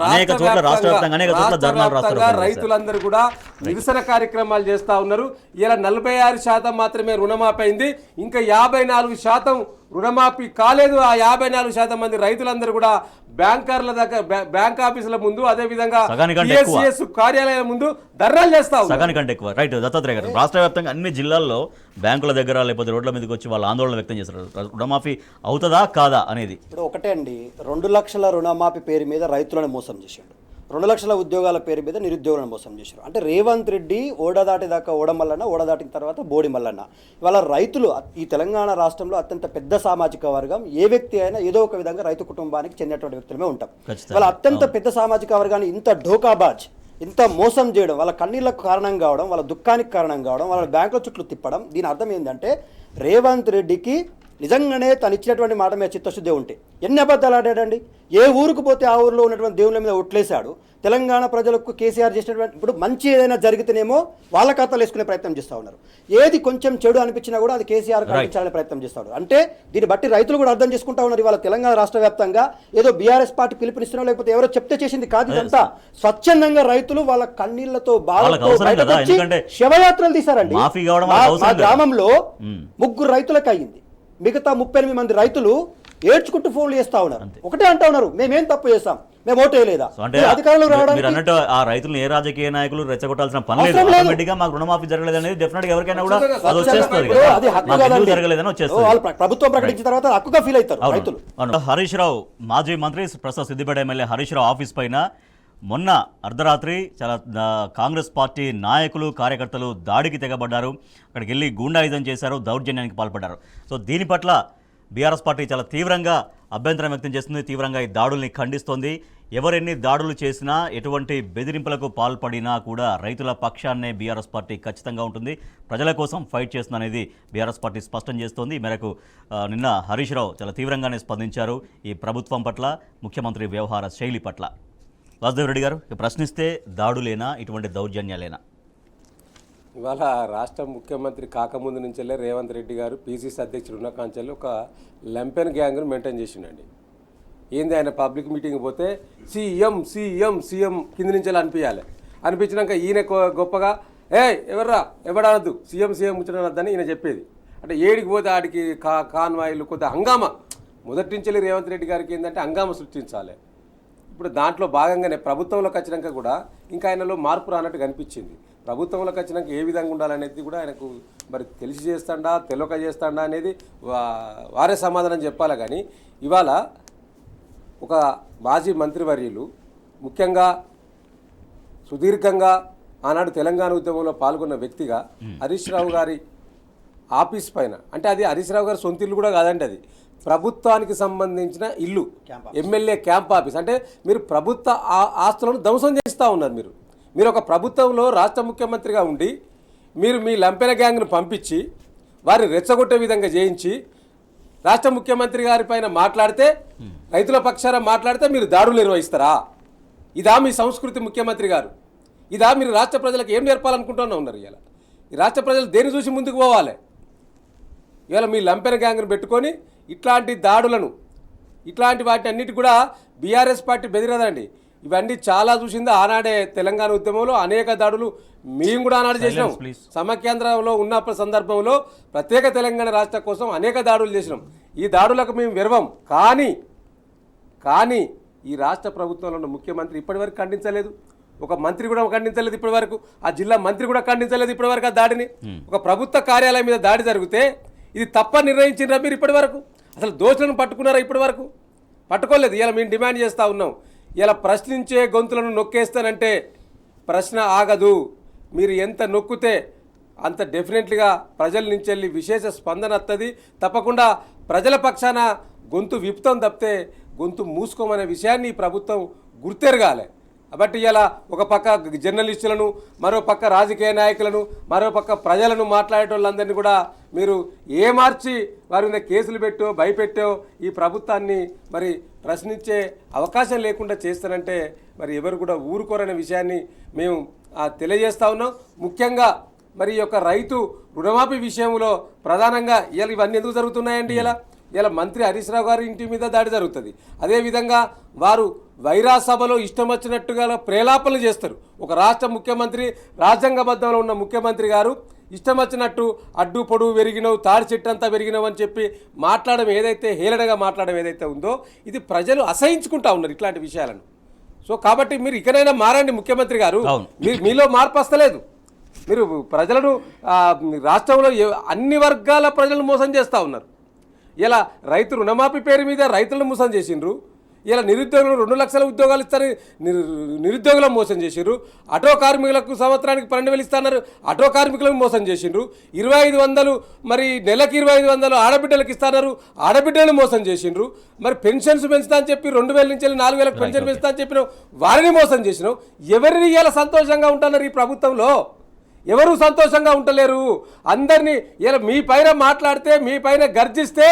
అనేక చోట్ల రాష్ట్ర వ్యాప్తంగా అనేక చోట్ల ధర్నాలు రాస్తారు. రైతులందరూ కూడా నిరసన కార్యక్రమాలు చేస్తా ఉన్నారు. ఇలా 46% మాత్రమే రుణమాఫీ అయింది, ఇంకా 54% రుణమాఫీ కాలేదు. ఆ 54% మంది రైతులందరూ కూడా బ్యాంకర్ల దగ్గర, బ్యాంక్ ఆఫీసుల ముందు, అదే విధంగా కార్యాలయాల ముందు ధర్నాలు చేస్తా ఉన్నారు. సగానికంటే ఎక్కువ. రైట్ దత్తాత్రేయ గారు, రాష్ట్ర వ్యాప్తంగా అన్ని జిల్లాల్లో బ్యాంకుల దగ్గర లేకపోతే రోడ్ల మీదకి వచ్చి వాళ్ళు ఆందోళన వ్యక్తం చేస్తారు. రుణమాఫీ అవుతుందా కాదా అనేది. ఇప్పుడు ఒకటే అండి, 2 లక్షల రుణమాఫీ పేరు మీద రైతులను మోసం చేశాడు, 2 లక్షల ఉద్యోగాల పేరు మీద నిరుద్యోగులను మోసం చేశారు. అంటే రేవంత్ రెడ్డి ఓడదాటిదాకా ఓడమల్లన్న, ఓడదాటిన తర్వాత బోడి మల్లన్న. ఇవాళ రైతులు ఈ తెలంగాణ రాష్ట్రంలో అత్యంత పెద్ద సామాజిక వర్గం. ఏ వ్యక్తి అయినా ఏదో ఒక విధంగా రైతు కుటుంబానికి చెందినటువంటి వ్యక్తులమే ఉంటాం. ఇవాళ అత్యంత పెద్ద సామాజిక వర్గాన్ని ఇంత ఢోకాబాజ్, ఇంత మోసం చేయడం, వాళ్ళ కన్నీళ్లకు కారణం కావడం, వాళ్ళ దుఃఖానికి కారణం కావడం, వాళ్ళ బ్యాంకుల చుట్టూ తిప్పడం, దీని అర్థం ఏంటంటే రేవంత్ రెడ్డికి నిజంగానే తను ఇచ్చినటువంటి మాట మీద చిత్తశుద్ధి ఉంటే ఎన్ని అబద్ధాలు ఆడాడండి. ఏ ఊరికి పోతే ఆ ఊరిలో ఉన్నటువంటి దేవుళ్ళ మీద ఒట్లేశాడు. తెలంగాణ ప్రజలకు కేసీఆర్ చేసినటువంటి, ఇప్పుడు మంచి ఏదైనా జరిగితేనేమో వాళ్ళ ఖాతాలు వేసుకునే ప్రయత్నం చేస్తూ ఉన్నారు. ఏది కొంచెం చెడు అనిపించినా కూడా అది కేసీఆర్ కనిపించాలనే ప్రయత్నం చేస్తూ ఉన్నారు. అంటే దీన్ని బట్టి రైతులు కూడా అర్థం చేసుకుంటా ఉన్నారు. ఇవాళ తెలంగాణ రాష్ట్ర వ్యాప్తంగా ఏదో బీఆర్ఎస్ పార్టీ పిలుపునిస్తున్నాం, లేకపోతే ఎవరో చెప్తే చేసింది కాదు. ఇదంతా స్వచ్ఛందంగా రైతులు వాళ్ళ కన్నీళ్లతో బాధతో శవయాత్రలు తీశారండి. మా గ్రామంలో 3 రైతులకు అయ్యింది, మిగతా 38 మంది రైతులు ఏడ్చుకుంటూ ఫోన్లు చేస్తా ఉన్నారు. ఒకటే అంటా ఉన్నారు, మేమేం తప్పు చేస్తాం, మేము ఓటు వేయలేదా. అధికారంలో రావడానికి ఆ రైతులను ఏ రాజకీయ నాయకులు రెచ్చగొట్టాల్సిన పని లేదు. ఆటోమేటిక్ గా మాకు రుణమాఫీ జరగలేదు అనేది డెఫినెట్ గా ఎవరికైనా కూడా అది వచ్చేస్తుంది. జరగలేదని వచ్చేస్తుంది. ప్రభుత్వం ప్రకటించిన తర్వాత హక్కుగా ఫీల్ అవుతారు రైతులు. హరీష్ రావు, మాజీ మంత్రి, ప్రస్తుత సిద్దిపేట ఎమ్మెల్యే హరీష్ రావు ఆఫీస్ పైన మొన్న అర్ధరాత్రి చాలా కాంగ్రెస్ పార్టీ నాయకులు, కార్యకర్తలు దాడికి తెగబడ్డారు. అక్కడికి వెళ్ళి గూండాయుధం చేశారు, దౌర్జన్యానికి పాల్పడ్డారు. సో దీని పట్ల బీఆర్ఎస్ పార్టీ చాలా తీవ్రంగా అభ్యంతరం వ్యక్తం చేస్తుంది, తీవ్రంగా ఈ దాడుల్ని ఖండిస్తోంది. ఎవరెన్ని దాడులు చేసినా, ఎటువంటి బెదిరింపులకు పాల్పడినా కూడా రైతుల పక్షాన్నే బీఆర్ఎస్ పార్టీ ఖచ్చితంగా ఉంటుంది, ప్రజల కోసం ఫైట్ చేస్తుందనేది బీఆర్ఎస్ పార్టీ స్పష్టం చేస్తోంది. ఈ మేరకు నిన్న హరీష్ రావు చాలా తీవ్రంగానే స్పందించారు ఈ ప్రభుత్వం పట్ల, ముఖ్యమంత్రి వ్యవహార శైలి పట్ల. వాసుదేవ్ రెడ్డి గారు, ప్రశ్నిస్తే దాడులేనా, ఇటువంటి దౌర్జన్యాలేనా? ఇవాళ రాష్ట్ర ముఖ్యమంత్రి కాకముందు నుంచెల్లే రేవంత్ రెడ్డి గారు పీసీసీ అధ్యక్షుడు ఉన్న కాంచెల్లి ఒక లంపెన్ గ్యాంగ్ను మెయింటైన్ చేసిండండి. ఏంది, ఆయన పబ్లిక్ మీటింగ్ పోతే సీఎం సీఎం సీఎం కింది నుంచి అనిపించాలి. అనిపించినాక ఈయన గొప్పగా ఎవడనద్దు సీఎం సీఎం ముచ్చడనద్దని ఈయన చెప్పేది. అంటే ఏడికి పోతే ఆడికి కాన్వాయిలు కొద్దిగా హంగామా. మొదటి నుంచి రేవంత్ రెడ్డి గారికి ఏంటంటే హంగామా సృష్టించాలి. ఇప్పుడు దాంట్లో భాగంగానే ప్రభుత్వంలోకి వచ్చినాక కూడా ఇంకా ఆయనలో మార్పు రానట్టు కనిపించింది. ప్రభుత్వంలోకి వచ్చినాక ఏ విధంగా ఉండాలనేది కూడా ఆయనకు మరి తెలిసి చేస్తాడా తెలియక చేస్తాడా అనేది వారే సమాధానం చెప్పాలి. కానీ ఇవాళ ఒక మాజీ మంత్రివర్యులు, ముఖ్యంగా సుదీర్ఘంగా ఆనాడు తెలంగాణ ఉద్యమంలో పాల్గొన్న వ్యక్తిగా హరీష్ రావు గారి ఆఫీస్ పైన, అంటే అది హరీష్ రావు గారి సొంత ఇల్లు కూడా కాదండి, అది ప్రభుత్వానికి సంబంధించిన ఇల్లు, ఎమ్మెల్యే క్యాంప్ ఆఫీస్. అంటే మీరు ప్రభుత్వ ఆస్తులను ధ్వంసం చేస్తూ ఉన్నారు. మీరు ఒక ప్రభుత్వంలో రాష్ట్ర ముఖ్యమంత్రిగా ఉండి మీరు మీ లంపెన గ్యాంగ్ను పంపించి వారిని రెచ్చగొట్టే విధంగా చేయించి రాష్ట్ర ముఖ్యమంత్రి గారి పైన మాట్లాడితే, రైతుల పక్షాన మాట్లాడితే మీరు దాడులు నిర్వహిస్తారా? ఇదా మీ సంస్కృతి ముఖ్యమంత్రి గారు? ఇదా మీరు రాష్ట్ర ప్రజలకు ఏం నేర్పాలనుకుంటూనే ఉన్నారు? ఇలా ఈ రాష్ట్ర ప్రజలు దేని చూసి ముందుకు పోవాలి? ఇవాళ మీ లంపెన గ్యాంగ్ను పెట్టుకొని ఇట్లాంటి దాడులను, ఇట్లాంటి వాటి అన్నిటి కూడా బీఆర్ఎస్ పార్టీ బెదిరదండి. ఇవన్నీ చాలా చూసింది. ఆనాడే తెలంగాణ ఉద్యమంలో అనేక దాడులు మేము కూడా ఆనాడు చేసినాం. సమాఖ్యాంధ్రంలో ఉన్న సందర్భంలో ప్రత్యేక తెలంగాణ రాష్ట్రం కోసం అనేక దాడులు చేసినాం. ఈ దాడులకు మేము విరవం. కానీ ఈ రాష్ట్ర ప్రభుత్వంలో ఉన్న ముఖ్యమంత్రి ఇప్పటివరకు ఖండించలేదు. ఒక మంత్రి కూడా ఖండించలేదు ఇప్పటివరకు. ఆ జిల్లా మంత్రి కూడా ఖండించలేదు ఇప్పటివరకు ఆ దాడిని. ఒక ప్రభుత్వ కార్యాలయం మీద దాడి జరిగితే ఇది తప్ప నిర్ణయించినరా మీరు ఇప్పటి వరకు? అసలు దోషులను పట్టుకున్నారా ఇప్పటి వరకు? పట్టుకోలేదు. ఇలా మేము డిమాండ్ చేస్తూ ఉన్నాం. ఇలా ప్రశ్నించే గొంతులను నొక్కేస్తానంటే ప్రశ్న ఆగదు. మీరు ఎంత నొక్కితే అంత డెఫినెట్లీగా ప్రజల నుంచి వెళ్ళి విశేష స్పందన వస్తుంది. తప్పకుండా ప్రజల పక్షాన గొంతు విప్తం తప్పితే గొంతు మూసుకోమనే విషయాన్ని ఈ ప్రభుత్వం గుర్తెరగాలి. కాబట్టి ఇలా ఒక పక్క జర్నలిస్టులను, మరో పక్క రాజకీయ నాయకులను, మరో పక్క ప్రజలను మాట్లాడేటోళ్ళందరినీ కూడా మీరు ఏమార్చి వారి మీద కేసులు పెట్టో భయపెట్టో ఈ ప్రభుత్వాన్ని మరి ప్రశ్నించే అవకాశం లేకుండా చేస్తారంటే మరి ఎవరు కూడా ఊరుకోరనే విషయాన్ని మేము తెలియజేస్తా ఉన్నాం. ముఖ్యంగా మరి ఈ యొక్క రైతు రుణమాఫీ విషయంలో ప్రధానంగా ఇలా ఇవన్నీ ఎందుకు జరుగుతున్నాయండి? ఇలా మంత్రి హరీష్ రావు గారి ఇంటి మీద దాడి జరుగుతుంది. అదేవిధంగా వారు వైరా సభలో ఇష్టం వచ్చినట్టుగా ప్రేలాపనలు చేస్తారు. ఒక రాష్ట్ర ముఖ్యమంత్రి, రాజ్యాంగబద్ధంలో ఉన్న ముఖ్యమంత్రి గారు ఇష్టం వచ్చినట్టు అడ్డు పొడుగు పెరిగినవు, తాడి చెట్టు అంతా పెరిగినవు అని చెప్పి మాట్లాడడం ఏదైతే హేళనగా మాట్లాడడం ఏదైతే ఉందో ఇది ప్రజలు అసహించుకుంటా ఉన్నారు ఇట్లాంటి విషయాలను. సో కాబట్టి మీరు ఇకనైనా మారండి ముఖ్యమంత్రి గారు. మీలో మార్పు వస్తలేదు. మీరు ప్రజలను రాష్ట్రంలో అన్ని వర్గాల ప్రజలను మోసం చేస్తూ ఉన్నారు. ఇలా రైతు రుణమాఫీ పేరు మీద రైతులను మోసం చేసిండ్రు. ఇలా నిరుద్యోగులు 2 లక్షల ఉద్యోగాలు ఇస్తారని నిరుద్యోగులను మోసం చేసిండ్రు. ఆటో కార్మికులకు సంవత్సరానికి 12,000 ఇస్తున్నారు, ఆటో కార్మికులకు మోసం చేసిండ్రు. 2500 మరి నెలకి 2500 ఆడబిడ్డలకు ఇస్తున్నారు, ఆడబిడ్డలను మోసం చేసిండ్రు. మరి పెన్షన్స్ పెంచుతా అని చెప్పి 2,000 నుంచి 4,000 పెన్షన్ పెంచుతా అని చెప్పినావు, వారిని మోసం చేసినావు. ఎవరిని ఇలా సంతోషంగా ఉంటున్నారు ఈ ప్రభుత్వంలో? ఎవరు సంతోషంగా ఉండలేరు. అందరినీ ఇలా మీ పైన మాట్లాడితే, మీ పైన గర్జిస్తే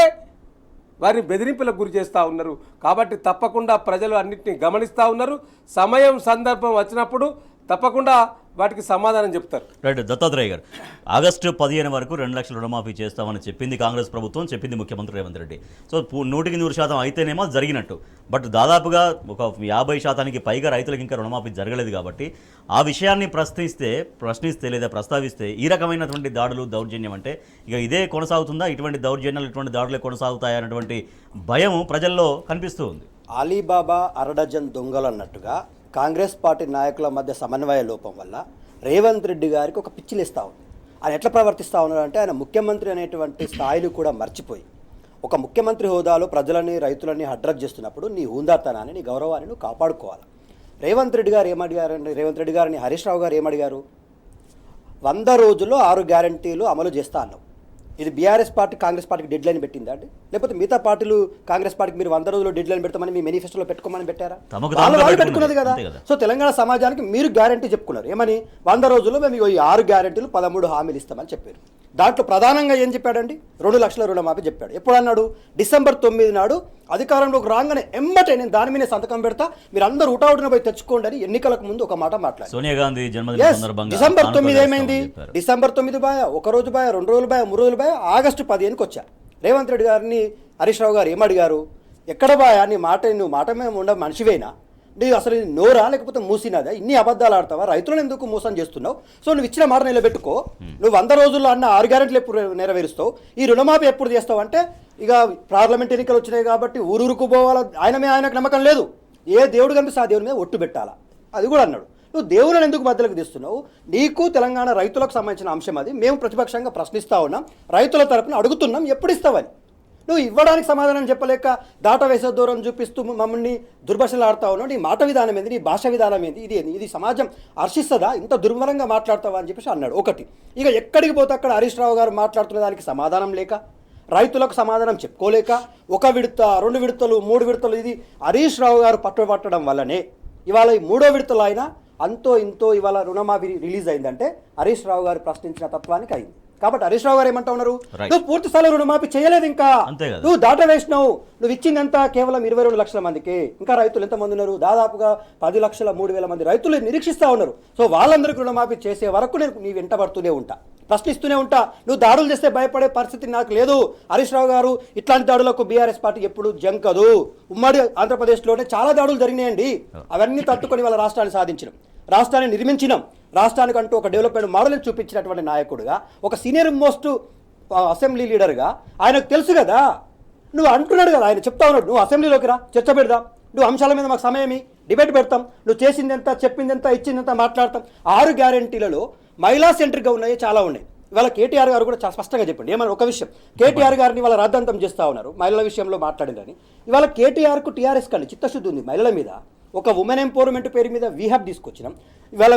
వారిని బెదిరింపులకు గురి చేస్తూ ఉన్నారు. కాబట్టి తప్పకుండా ప్రజలు అన్నింటినీ గమనిస్తూ ఉన్నారు. సమయం సందర్భం వచ్చినప్పుడు తప్పకుండా వాటికి సమాధానం చెప్తారు. రైట్ దత్తాత్రేయ గారు, ఆగస్టు 15 వరకు 2 లక్షల రుణమాఫీ చేస్తామని చెప్పింది కాంగ్రెస్ ప్రభుత్వం, చెప్పింది ముఖ్యమంత్రి రేవంత్ రెడ్డి. సో 100% అయితేనేమో జరిగినట్టు. బట్ దాదాపుగా ఒక 50% పైగా రైతులకు ఇంకా రుణమాఫీ జరగలేదు. కాబట్టి ఆ విషయాన్ని ప్రశ్నిస్తే లేదా ప్రస్తావిస్తే ఈ రకమైనటువంటి దాడులు, దౌర్జన్యం అంటే ఇక ఇదే కొనసాగుతుందా? ఇటువంటి దౌర్జన్యాలు, ఇటువంటి దాడులే కొనసాగుతాయన్నటువంటి భయం ప్రజల్లో కనిపిస్తూ ఉంది. అలీబాబా అరడజన్ దొంగలు అన్నట్టుగా కాంగ్రెస్ పార్టీ నాయకుల మధ్య సమన్వయ లోపం వల్ల రేవంత్ రెడ్డి గారికి ఒక పిచ్చిలేస్తూ ఉంది. ఆయన ఎట్లా ప్రవర్తిస్తూ ఉన్నారంటే ఆయన ముఖ్యమంత్రి అనేటువంటి స్థాయిలు కూడా మర్చిపోయి ఒక ముఖ్యమంత్రి హోదాలో ప్రజలని, రైతులని అడ్రస్ చేస్తున్నప్పుడు నీ హుందాతనాన్ని, నీ గౌరవాన్ని నువ్వు కాపాడుకోవాలి. రేవంత్ రెడ్డి గారు ఏమడిగారండి? రేవంత్ రెడ్డి గారిని హరీష్ రావు గారు ఏమడిగారు? 100 రోజుల్లో 6 గ్యారంటీలు అమలు చేస్తా అన్నావు. ఇది బీఆర్ఎస్ పార్టీ కాంగ్రెస్ పార్టీకి డెడ్ లైన్ పెట్టిందా అండి? లేకపోతే మిగతా పార్టీలు కాంగ్రెస్ పార్టీకి మీరు 100 రోజుల్లో డెడ్ లైన్ పెడతామని మీ మేనిఫెస్టోలో పెట్టుకోమని పెట్టారా? వాళ్ళు పెట్టుకున్నది కదా. సో తెలంగాణ సమాజానికి మీరు గ్యారంటీ చెప్పుకున్నారు. ఏమని? 100 రోజుల్లో మేము ఈ 6 గ్యారంటీలు 13 హామీలు ఇస్తామని చెప్పారు. దాంట్లో ప్రధానంగా ఏం చెప్పాడండి? 2 లక్షల రుణమాఫీ చెప్పాడు. ఎప్పుడు అన్నాడు? డిసెంబర్ 9 నాడు అధికారంలోకి రాగానే ఎమ్మటే నేను దాని మీద సంతకం పెడతా, మీరు అందరూ ఉటావుటిన పోయి తెచ్చుకోండి అని ఎన్నికలకు ముందు ఒక మాట మాట్లాడారు. సోనియా గాంధీ జన్మదిన సందర్భంగా డిసెంబర్ 9 ఏమైంది? డిసెంబర్ 9 బాయ, 1 రోజు బాయ, 2 రోజులు బాయ, 3 రోజులు బాయ, ఆగస్టు 15కి వచ్చా. రేవంత్ రెడ్డి గారిని హరీష్ రావు గారు ఏమడిగారు? ఎక్కడ బాయ నీ మాట, నువ్వు మాట మీద ఉండ మనిషివేనా? నీ అసలు నోరా లేకపోతే మూసినదా? ఇన్ని అబద్ధాలు ఆడతావా? రైతులను ఎందుకు మోసం చేస్తున్నావు? సో నువ్వు ఇచ్చిన మాట నిలబెట్టుకో. నువ్వు 100 రోజుల్లో అన్న 6 గ్యారెంటీలు ఎప్పుడు నెరవేరుస్తావు? ఈ రుణమాఫీ ఎప్పుడు చేస్తావు అంటే ఇక పార్లమెంట్ ఎన్నికలు వచ్చినాయి కాబట్టి ఊరూరుకు పోవాలా, ఆయనకు నమ్మకం లేదు. ఏ దేవుడు కనిపిస్తే ఆ దేవుని మీద ఒట్టు పెట్టాలా, అది కూడా అన్నాడు. నువ్వు దేవుళ్ళని ఎందుకు మధ్యలోకి తీస్తున్నావు? నీకు తెలంగాణ రైతులకు సంబంధించిన అంశం అది. మేము ప్రతిపక్షంగా ప్రశ్నిస్తూ ఉన్నాం, రైతుల తరపున అడుగుతున్నాం, ఎప్పుడు ఇస్తావని. నువ్వు ఇవ్వడానికి సమాధానం చెప్పలేక దాట వేసే దూరం చూపిస్తూ మమ్మల్ని దుర్భాషలు ఆడుతూ ఉన్నావు. నీ మాట విధానం ఏంది? నీ భాష విధానం ఏంది? ఇది సమాజం హర్షిస్తుందా? ఇంత దుర్బలంగా మాట్లాడతావా అని చెప్పేసి అన్నాడు. ఒకటి. ఇక ఎక్కడికి పోతే అక్కడ హరీష్ రావు గారు మాట్లాడుతున్న దానికి సమాధానం లేక, రైతులకు సమాధానం చెప్పుకోలేక 1 విడత, 2 విడతలు, 3 విడతలు ఇది హరీష్ రావు గారు పట్టుబట్టడం వల్లనే ఇవాళ ఈ 3వ విడతలు అయినా అంతో ఇంతో ఇవాళ రుణమాఫీ రిలీజ్ అయిందంటే హరీష్ రావు గారు ప్రశ్నించిన తత్వానికి అయింది. కాబట్టి హరీష్ రావు గారు ఏమంటా ఉన్నారు? నువ్వు పూర్తి స్థాయిలో రుణమాఫీ చేయలేదు, ఇంకా నువ్వు దాట వేసినావు. నువ్వు ఇచ్చిందంతా కేవలం 22 లక్షల మందికి. ఇంకా రైతులు ఎంతమంది ఉన్నారు? దాదాపుగా 10,03,000 మంది రైతులు నిరీక్షిస్తూ ఉన్నారు. సో వాళ్ళందరికీ రుణమాఫీ చేసే వరకు నేను నీ వెంటబడుతూనే ఉంటా, ప్రశ్నిస్తూనే ఉంటా. నువ్వు దాడులు చేస్తే భయపడే పరిస్థితి నాకు లేదు. హరీష్ రావు గారు ఇట్లాంటి దాడులకు బీఆర్ఎస్ పార్టీ ఎప్పుడు జంకదు. ఉమ్మడి ఆంధ్రప్రదేశ్లోనే చాలా దాడులు జరిగినాయండి. అవన్నీ తట్టుకొని వాళ్ళ రాష్ట్రాన్ని సాధించినాం, రాష్ట్రాన్ని నిర్మించినాం. రాష్ట్రానికంటూ ఒక డెవలప్మెంట్ మోడల్ని చూపించినటువంటి నాయకుడుగా, ఒక సీనియర్ మోస్ట్ అసెంబ్లీ లీడర్గా ఆయనకు తెలుసు కదా. నువ్వు అంటున్నాడు కదా, ఆయన చెప్తా ఉన్నాడు, నువ్వు అసెంబ్లీలోకి రా, చర్చ పెడదాం, నువ్వు అంశాల మీద మాకు సమయమి, డిబేట్ పెడతాం, నువ్వు చేసిందెంత, చెప్పిందెంత, ఇచ్చిందెంత మాట్లాడతాం. 6 గ్యారెంటీలలో మహిళా సెంట్రిక్గా ఉన్నాయి, చాలా ఉన్నాయి. ఇవాళ కేటీఆర్ గారు కూడా చాలా స్పష్టంగా చెప్పండి. ఏమన్నా ఒక విషయం, కేటీఆర్ గారిని వాళ్ళ రాద్ధాంతం చేస్తూ ఉన్నారు మహిళల విషయంలో మాట్లాడిందని. ఇవాళ కేటీఆర్కు టీఆర్ఎస్ కండి చిత్తశుద్ధి ఉంది మహిళల మీద. ఒక ఉమెన్ ఎంపవర్మెంట్ పేరు మీద వీహబ్ తీసుకొచ్చినాం. ఇవాళ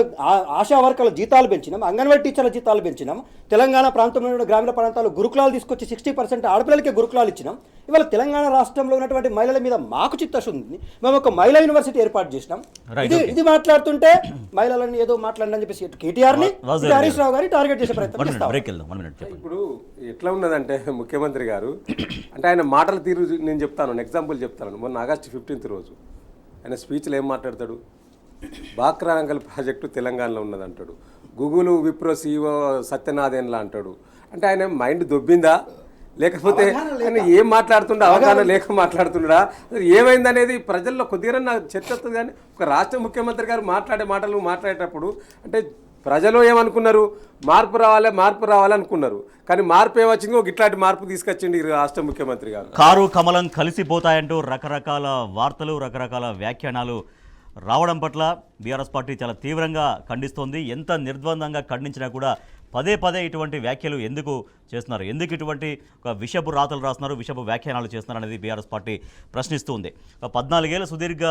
ఆశా వర్కర్ల జీతాలు పెంచినాం, అంగన్వాడీ టీచర్ల జీతాలు పెంచినాం. తెలంగాణ ప్రాంతంలో ఉన్న గ్రామీణ ప్రాంతాల్లో గురుకులాలు తీసుకొచ్చి 60% ఆడపిల్లలకే గురుకులాలు ఇచ్చినాం. ఇవాళ తెలంగాణ రాష్ట్రంలో ఉన్నటువంటి మహిళల మీద మాకు చిత్తశుద్ధి ఉంది. మేము ఒక మహిళా యూనివర్సిటీ ఏర్పాటు చేసినాం. ఇది మాట్లాడుతుంటే మహిళలను ఏదో మాట్లాడని చెప్పేసి కేటీఆర్ని హరీష్ రావు గారిని టార్గెట్ చేసే ప్రయత్నం చేస్తాం. ఇప్పుడు ఎట్లా ఉన్నదంటే ముఖ్యమంత్రి గారు అంటే ఆయన మాటల తీరు నేను చెప్తాను, ఎగ్జాంపుల్ చెప్తాను. మొన్న ఆగస్టు 15 రోజు ఆయన స్పీచ్లో ఏం మాట్లాడతాడు? బాక్రానంగల్ ప్రాజెక్టు తెలంగాణలో ఉన్నదంటాడు. గూగుల్ విప్రో CEO సత్యనాథేన్లా అంటాడు. అంటే ఆయన మైండ్ దొబ్బిందా లేకపోతే ఆయన ఏం మాట్లాడుతుండా, అవగాహన లేక మాట్లాడుతున్నాడా, ఏమైందనేది ప్రజల్లో కొద్దిగా నాకు చర్చ వస్తుంది. కానీ ఒక రాష్ట్ర ముఖ్యమంత్రి గారు మాట్లాడే మాటలు మాట్లాడేటప్పుడు అంటే ప్రజలు ఏమనుకున్నారు? మార్పు రావాలి అనుకున్నారు. కానీ మార్పు ఏమొచ్చింది? ఒక ఇట్లాంటి మార్పు తీసుకొచ్చింది ఈ రాష్ట్ర ముఖ్యమంత్రి గారు. కారు కమలం కలిసిపోతాయంటూ రకరకాల వార్తలు, రకరకాల వ్యాఖ్యానాలు రావడం పట్ల బీఆర్ఎస్ పార్టీ చాలా తీవ్రంగా ఖండిస్తోంది. ఎంత నిర్ద్వందంగా ఖండించినా కూడా పదే పదే ఇటువంటి వ్యాఖ్యలు ఎందుకు చేస్తున్నారు, ఎందుకు ఇటువంటి ఒక విషపు రాతలు రాస్తున్నారు, విషపు వ్యాఖ్యానాలు చేస్తున్నారు అనేది బీఆర్ఎస్ పార్టీ ప్రశ్నిస్తుంది. 14 ఏళ్ల సుదీర్ఘ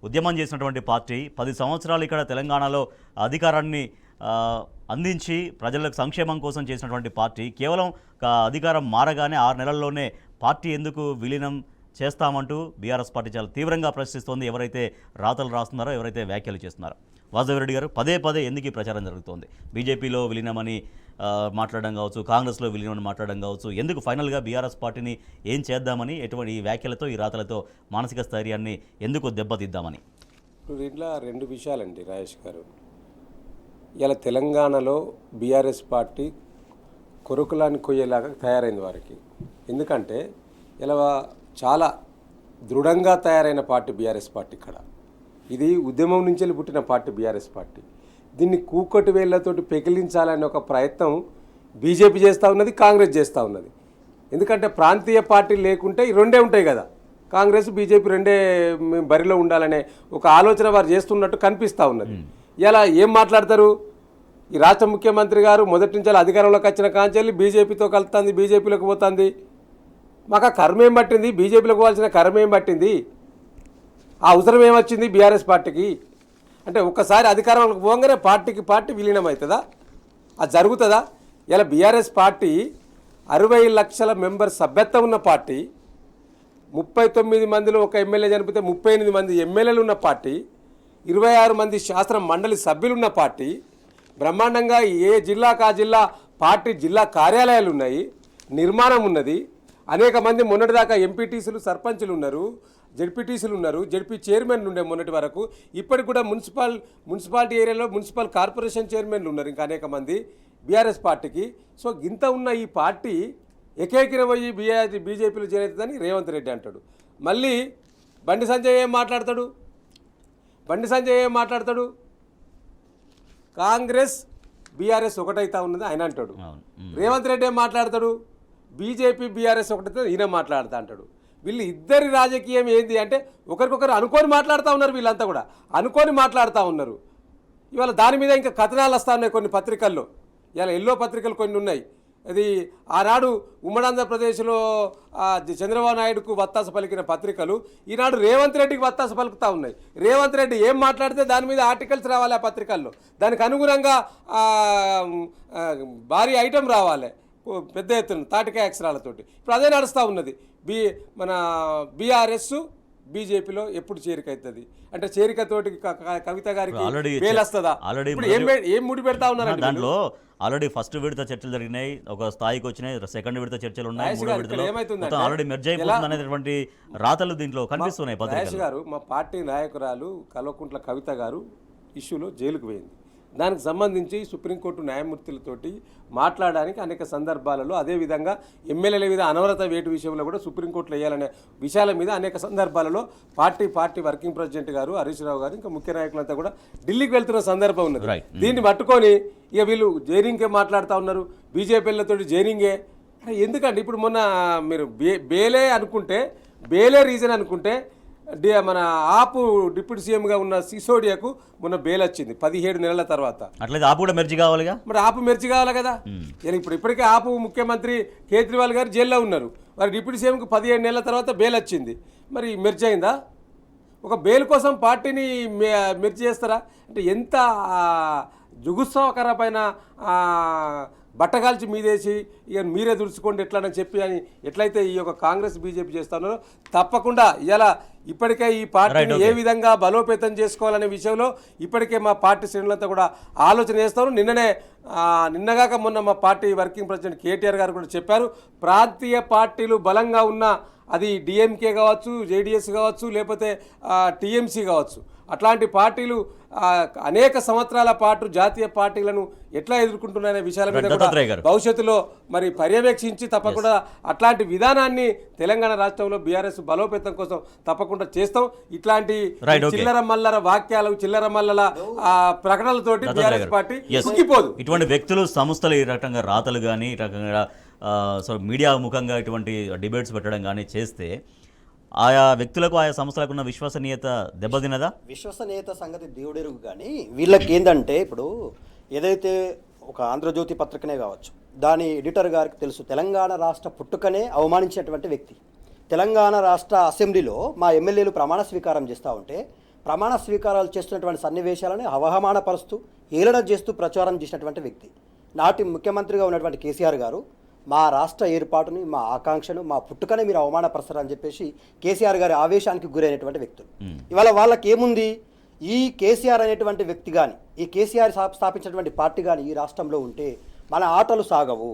ఉద్యమం చేసినటువంటి పార్టీ 10 సంవత్సరాలు ఇక్కడ తెలంగాణలో అధికారాన్ని అందించి ప్రజలకు సంక్షేమం కోసం చేసినటువంటి పార్టీ కేవలం అధికారం మారగానే 6 నెలల్లోనే పార్టీ ఎందుకు విలీనం చేస్తామంటూ బీఆర్ఎస్ పార్టీ చాలా తీవ్రంగా ప్రశ్నిస్తోంది. ఎవరైతే రాతలు రాస్తున్నారో, ఎవరైతే వ్యాఖ్యలు చేస్తున్నారో. వాసుదేవరెడ్డి గారు, పదే పదే ఎందుకు ఈ ప్రచారం జరుగుతోంది? బీజేపీలో విలీనమని మాట్లాడడం కావచ్చు, కాంగ్రెస్లో విలీనమని మాట్లాడడం కావచ్చు, ఎందుకు ఫైనల్గా బీఆర్ఎస్ పార్టీని ఏం చేద్దామని, ఎటువంటి ఈ వ్యాఖ్యలతో, ఈ రాతలతో మానసిక స్థైర్యాన్ని ఎందుకు దెబ్బతీద్దామని? దీంట్లో 2 విషయాలండి రాజేష్ గారు. ఇలా తెలంగాణలో బీఆర్ఎస్ పార్టీ కొరుకులాన్ని కొయ్యేలాగా తయారైంది వారికి. ఎందుకంటే ఇలా చాలా దృఢంగా తయారైన పార్టీ బీఆర్ఎస్ పార్టీ. ఇక్కడ ఇది ఉద్యమం నుంచి పుట్టిన పార్టీ బీఆర్ఎస్ పార్టీ. దీన్ని కూకటి వేళ్లతోటి పెకిలించాలనే ఒక ప్రయత్నం బీజేపీ చేస్తూ ఉన్నది, కాంగ్రెస్ చేస్తూ ఉన్నది. ఎందుకంటే ప్రాంతీయ పార్టీలు లేకుంటే ఈ రెండే ఉంటాయి కదా, కాంగ్రెస్ బీజేపీ రెండే బరిలో ఉండాలనే ఒక ఆలోచన వారు చేస్తున్నట్టు కనిపిస్తూ ఉన్నది. ఇలా ఏం మాట్లాడతారు? ఈ రాష్ట్ర ముఖ్యమంత్రి గారు మొదటి నుంచి అధికారంలోకి వచ్చిన కాంచెల్లి బీజేపీతో కలుస్తుంది, బీజేపీలోకి పోతుంది. మాకు ఆ కర్మ ఏం పట్టింది? బీజేపీలోకి పోవాల్సిన కర్మ ఏం పట్టింది? ఆ అవసరం ఏమొచ్చింది బీఆర్ఎస్ పార్టీకి? అంటే ఒక్కసారి అధికారంలోకి పోగానే పార్టీ విలీనం అవుతుందా? అది జరుగుతుందా? ఇలా బీఆర్ఎస్ పార్టీ 60 లక్షల మెంబర్ సభ్యత్వం ఉన్న పార్టీ, 39 మందిలో ఒక ఎమ్మెల్యే చనిపోతే 38 మంది ఎమ్మెల్యేలు ఉన్న పార్టీ, 26 మంది శాసన మండలి సభ్యులున్న పార్టీ, బ్రహ్మాండంగా ఏ జిల్లాకు ఆ జిల్లా పార్టీ జిల్లా కార్యాలయాలు ఉన్నాయి, నిర్మాణం ఉన్నది. అనేక మంది మొన్నటిదాకా ఎంపీటీసీలు, సర్పంచులు ఉన్నారు, జడ్పీటీసీలు ఉన్నారు, జడ్పీ చైర్మన్లు ఉండే మొన్నటి వరకు. ఇప్పటికి కూడా మున్సిపాలిటీ ఏరియాలో మున్సిపల్ కార్పొరేషన్ చైర్మన్లు ఉన్నారు ఇంకా అనేక మంది బీఆర్ఎస్ పార్టీకి. సో ఇంత ఉన్న ఈ పార్టీ ఏకైకిన పోయి బీజేపీలో చేరుతుందని రేవంత్ రెడ్డి అంటాడు. మళ్ళీ బండి సంజయ్ ఏం మాట్లాడతాడు? కాంగ్రెస్ బీఆర్ఎస్ ఒకటైతా ఉన్నది ఆయన అంటాడు. రేవంత్ రెడ్డి ఏం మాట్లాడతాడు? బీజేపీ బీఆర్ఎస్ ఒకటైతే ఈయన మాట్లాడుతూ అంటాడు. వీళ్ళు ఇద్దరి రాజకీయం ఏంది అంటే ఒకరికొకరు అనుకొని మాట్లాడుతూ ఉన్నారు. వీళ్ళంతా కూడా అనుకొని మాట్లాడుతూ ఉన్నారు. ఇవాళ దాని మీద ఇంకా కథనాలు వస్తూ ఉన్నాయి కొన్ని పత్రికల్లో. ఇలా ఎల్లో పత్రికలు కొన్ని ఉన్నాయి. అది ఆనాడు ఉమ్మడి ఆంధ్రప్రదేశ్లో చంద్రబాబు నాయుడుకు వత్తాస పలికిన పత్రికలు ఈనాడు రేవంత్ రెడ్డికి వత్తాస పలుకుతూ ఉన్నాయి. రేవంత్ రెడ్డి ఏం మాట్లాడితే దాని మీద ఆర్టికల్స్ రావాలి ఆ పత్రికల్లో, దానికి అనుగుణంగా భారీ ఐటెం రావాలి పెద్ద ఎత్తున తాటికాయ అక్షరాలతోటి. ఇప్పుడు అదే నడుస్తూ ఉన్నది. మన బీఆర్ఎస్ బీజేపీలో ఎప్పుడు చేరిక అవుతుంది అంటే చేరికతోటి కవిత గారికి బెయిల్ వస్తుందా? ఏం ముడి పెడతా ఉన్నారు దాంట్లో? ఆల్రెడీ ఫస్ట్ విడత చర్చలు జరిగినాయి, ఒక స్థాయికి వచ్చినాయి, సెకండ్ విడత చర్చలు ఉన్నాయి, మూడో విడతలో ఆల్రెడీ మెర్జ్ అయిపోతుంది అనేటువంటి రాతలు దీంట్లో కనిపిస్తున్నాయి పత్రికలు గారు. మా పార్టీ నాయకురాలు కల్వకుంట్ల కవిత గారు ఇష్యూలో జైలుకు పోయింది. దానికి సంబంధించి సుప్రీంకోర్టు న్యాయమూర్తులతోటి మాట్లాడడానికి అనేక సందర్భాలలో, అదేవిధంగా ఎమ్మెల్యేల మీద అనవరత వేటు విషయంలో కూడా సుప్రీంకోర్టులో వేయాలనే విషయాల మీద అనేక సందర్భాలలో పార్టీ వర్కింగ్ ప్రెసిడెంట్ గారు హరీష్ రావు గారు ఇంకా ముఖ్య నాయకులంతా కూడా ఢిల్లీకి వెళ్తున్న సందర్భం ఉన్నది. దీన్ని పట్టుకొని ఇక వీళ్ళు జైరింగే మాట్లాడుతూ ఉన్నారు, బీజేపీలతో జైరింగే. ఎందుకండి ఇప్పుడు మొన్న మీరు బేలే రీజన్ అనుకుంటే మన ఆపు డిప్యూటీ సీఎంగా ఉన్న సిసోడియాకు మొన్న బెయిల్ వచ్చింది 17 నెలల తర్వాత. అట్లయితే ఆపు కూడా మెర్జి కావాలిగా. మరి ఆపు మెర్చి కావాలి కదా. ఇప్పటికే ఆపు ముఖ్యమంత్రి కేజ్రీవాల్ గారు జైల్లో ఉన్నారు. మరి డిప్యూటీ సీఎంకు 17 నెలల తర్వాత బెయిల్ వచ్చింది. మరి మెర్చి అయిందా? ఒక బెయిల్ కోసం పార్టీని మెర్చి చేస్తారా? అంటే ఎంత జుగుత్సవకరమైన బట్టగాల్చి మీదేసి ఇక మీరే దుడుచుకోండి ఎట్లా చెప్పి అని ఎట్లయితే ఈ యొక్క కాంగ్రెస్ బీజేపీ చేస్తున్నారో తప్పకుండా ఇలా ఇప్పటికే ఈ పార్టీని ఏ విధంగా బలోపేతం చేసుకోవాలనే విషయంలో ఇప్పటికే మా పార్టీ శ్రేణులంతా కూడా ఆలోచన చేస్తారు. నిన్నగాక మొన్న మా పార్టీ వర్కింగ్ ప్రెసిడెంట్ కేటీఆర్ గారు కూడా చెప్పారు, ప్రాంతీయ పార్టీలు బలంగా ఉన్న అది డిఎంకే కావచ్చు, జేడిఎస్ కావచ్చు, లేకపోతే టీఎంసీ కావచ్చు, అట్లాంటి పార్టీలు అనేక సంవత్సరాల పాటు జాతీయ పార్టీలను ఎట్లా ఎదుర్కొంటున్నాయనే విషయాల మీద భవిష్యత్తులో మరి పర్యవేక్షించి తప్పకుండా అట్లాంటి విధానాన్ని తెలంగాణ రాష్ట్రంలో బీఆర్ఎస్ బలోపేతం కోసం తప్పకుండా చేస్తాం. ఇట్లాంటి చిల్లర మల్లర వాక్యాలు, చిల్లర మల్లల ప్రకటనలతోటి బీఆర్ఎస్ పార్టీ ఉక్కిపోదు. ఇటువంటి వ్యక్తులు, సంస్థలు ఈ రకంగా రాతలు కానీ ఈ రకంగా సో మీడియా ముఖంగా ఇటువంటి డిబేట్స్ పెట్టడం కానీ చేస్తే ఆయా వ్యక్తులకు, ఆయా సంస్థలకు ఉన్న విశ్వసనీయత దెబ్బతినదా? విశ్వసనీయత సంగతి దేవుడెరుగు. కానీ వీళ్ళకి ఏంటంటే ఇప్పుడు ఏదైతే ఒక ఆంధ్రజ్యోతి పత్రికనే కావచ్చు, దాని ఎడిటర్ గారికి తెలుసు తెలంగాణ రాష్ట్ర పుట్టుకనే అవమానించినటువంటి వ్యక్తి. తెలంగాణ రాష్ట్ర అసెంబ్లీలో మా ఎమ్మెల్యేలు ప్రమాణ స్వీకారం చేస్తూ ఉంటే ప్రమాణ స్వీకారాలు చేస్తున్నటువంటి సన్నివేశాలను అవమానపరుస్తూ ఏలన చేస్తూ ప్రచారం చేసినటువంటి వ్యక్తి. నాటి ముఖ్యమంత్రిగా ఉన్నటువంటి కేసీఆర్ గారు మా రాష్ట్ర ఏర్పాటుని, మా ఆకాంక్షను, మా పుట్టుకనే మీరు అవమానపరుస్తారని చెప్పేసి కేసీఆర్ గారి ఆవేశానికి గురైనటువంటి వ్యక్తులు. ఇవాళ వాళ్ళకి ఏముంది, ఈ కేసీఆర్ అనేటువంటి వ్యక్తి కానీ, ఈ కేసీఆర్ స్థాపించినటువంటి పార్టీ కానీ ఈ రాష్ట్రంలో ఉంటే మన ఆటలు సాగవు,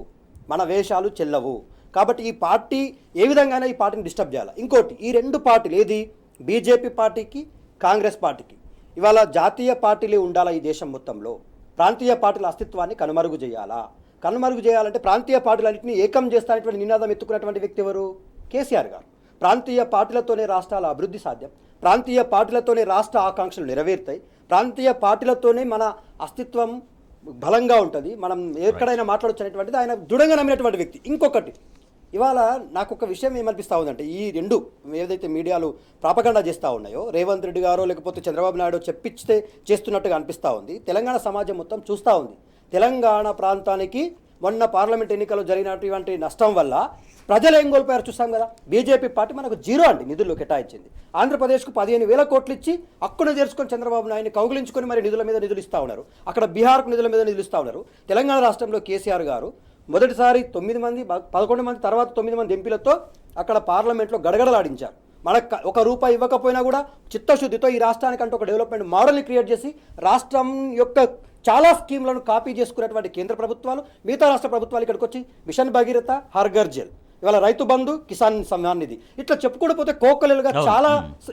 మన వేషాలు చెల్లవు. కాబట్టి ఈ పార్టీ ఏ విధంగానే ఈ పార్టీని డిస్టర్బ్ చేయాలి. ఇంకోటి, ఈ రెండు పార్టీలు ఏది బీజేపీ పార్టీకి, కాంగ్రెస్ పార్టీకి ఇవాళ జాతీయ పార్టీలే ఉండాలా ఈ దేశం మొత్తంలో, ప్రాంతీయ పార్టీల అస్తిత్వాన్ని కనుమరుగు చేయాలంటే ప్రాంతీయ పార్టీలన్నింటినీ ఏకం చేస్తానటువంటి నినాదం ఎత్తుకున్నటువంటి వ్యక్తి ఎవరు? కేసీఆర్ గారు. ప్రాంతీయ పార్టీలతోనే రాష్ట్రాల అభివృద్ధి సాధ్యం, ప్రాంతీయ పార్టీలతోనే రాష్ట్ర ఆకాంక్షలు నెరవేరుతాయి, ప్రాంతీయ పార్టీలతోనే మన అస్తిత్వం బలంగా ఉంటుంది, మనం ఎక్కడైనా మాట్లాడొచ్చు అనేటువంటిది ఆయన దృఢంగా నమ్మినటువంటి వ్యక్తి. ఇంకొకటి, ఇవాళ నాకు ఒక విషయం ఏమనిపిస్తూ ఉందంటే, ఈ రెండు ఏదైతే మీడియాలు ప్రాపగండా చేస్తూ ఉన్నాయో, రేవంత్ రెడ్డి గారో లేకపోతే చంద్రబాబు నాయుడు చెప్పిస్తే చేస్తున్నట్టుగా అనిపిస్తూ ఉంది. తెలంగాణ సమాజం మొత్తం చూస్తూ ఉంది. తెలంగాణ ప్రాంతానికి మొన్న పార్లమెంట్ ఎన్నికల్లో జరిగినటువంటి నష్టం వల్ల ప్రజలు ఏం కోల్పోయారు చూస్తాం కదా. బీజేపీ పార్టీ మనకు జీరో నిధులు కేటాయించింది. ఆంధ్రప్రదేశ్కు 15,000 కోట్లు ఇచ్చి అక్కును చేర్చుకొని చంద్రబాబు నాయుడిని కౌగులించుకొని మరి నిధుల మీద నిధులు ఇస్తూ ఉన్నారు. అక్కడ బీహార్కు నిధుల మీద నిధులు ఇస్తూ ఉన్నారు. తెలంగాణ రాష్ట్రంలో కేసీఆర్ గారు మొదటిసారి 9 మంది, 11 మంది, తర్వాత 9 మంది ఎంపీలతో అక్కడ పార్లమెంట్లో గడగడలాడించారు. మనకు ₹1 ఇవ్వకపోయినా కూడా చిత్తశుద్ధితో ఈ రాష్ట్రానికంటూ ఒక డెవలప్మెంట్ మోడల్ని క్రియేట్ చేసి రాష్ట్రం యొక్క చాలా స్కీమ్లను కాపీ చేసుకున్నటువంటి కేంద్ర ప్రభుత్వాలు, మిగతా రాష్ట్ర ప్రభుత్వాలు ఇక్కడికి వచ్చి మిషన్ భగీరథ, హర్ఘర్ జల్, ఇవాళ రైతు బంధు, కిసాన్ సమ్మాన్ నిధి, ఇట్లా చెప్పుకుంటూ పోతే కోకలుగా చాలా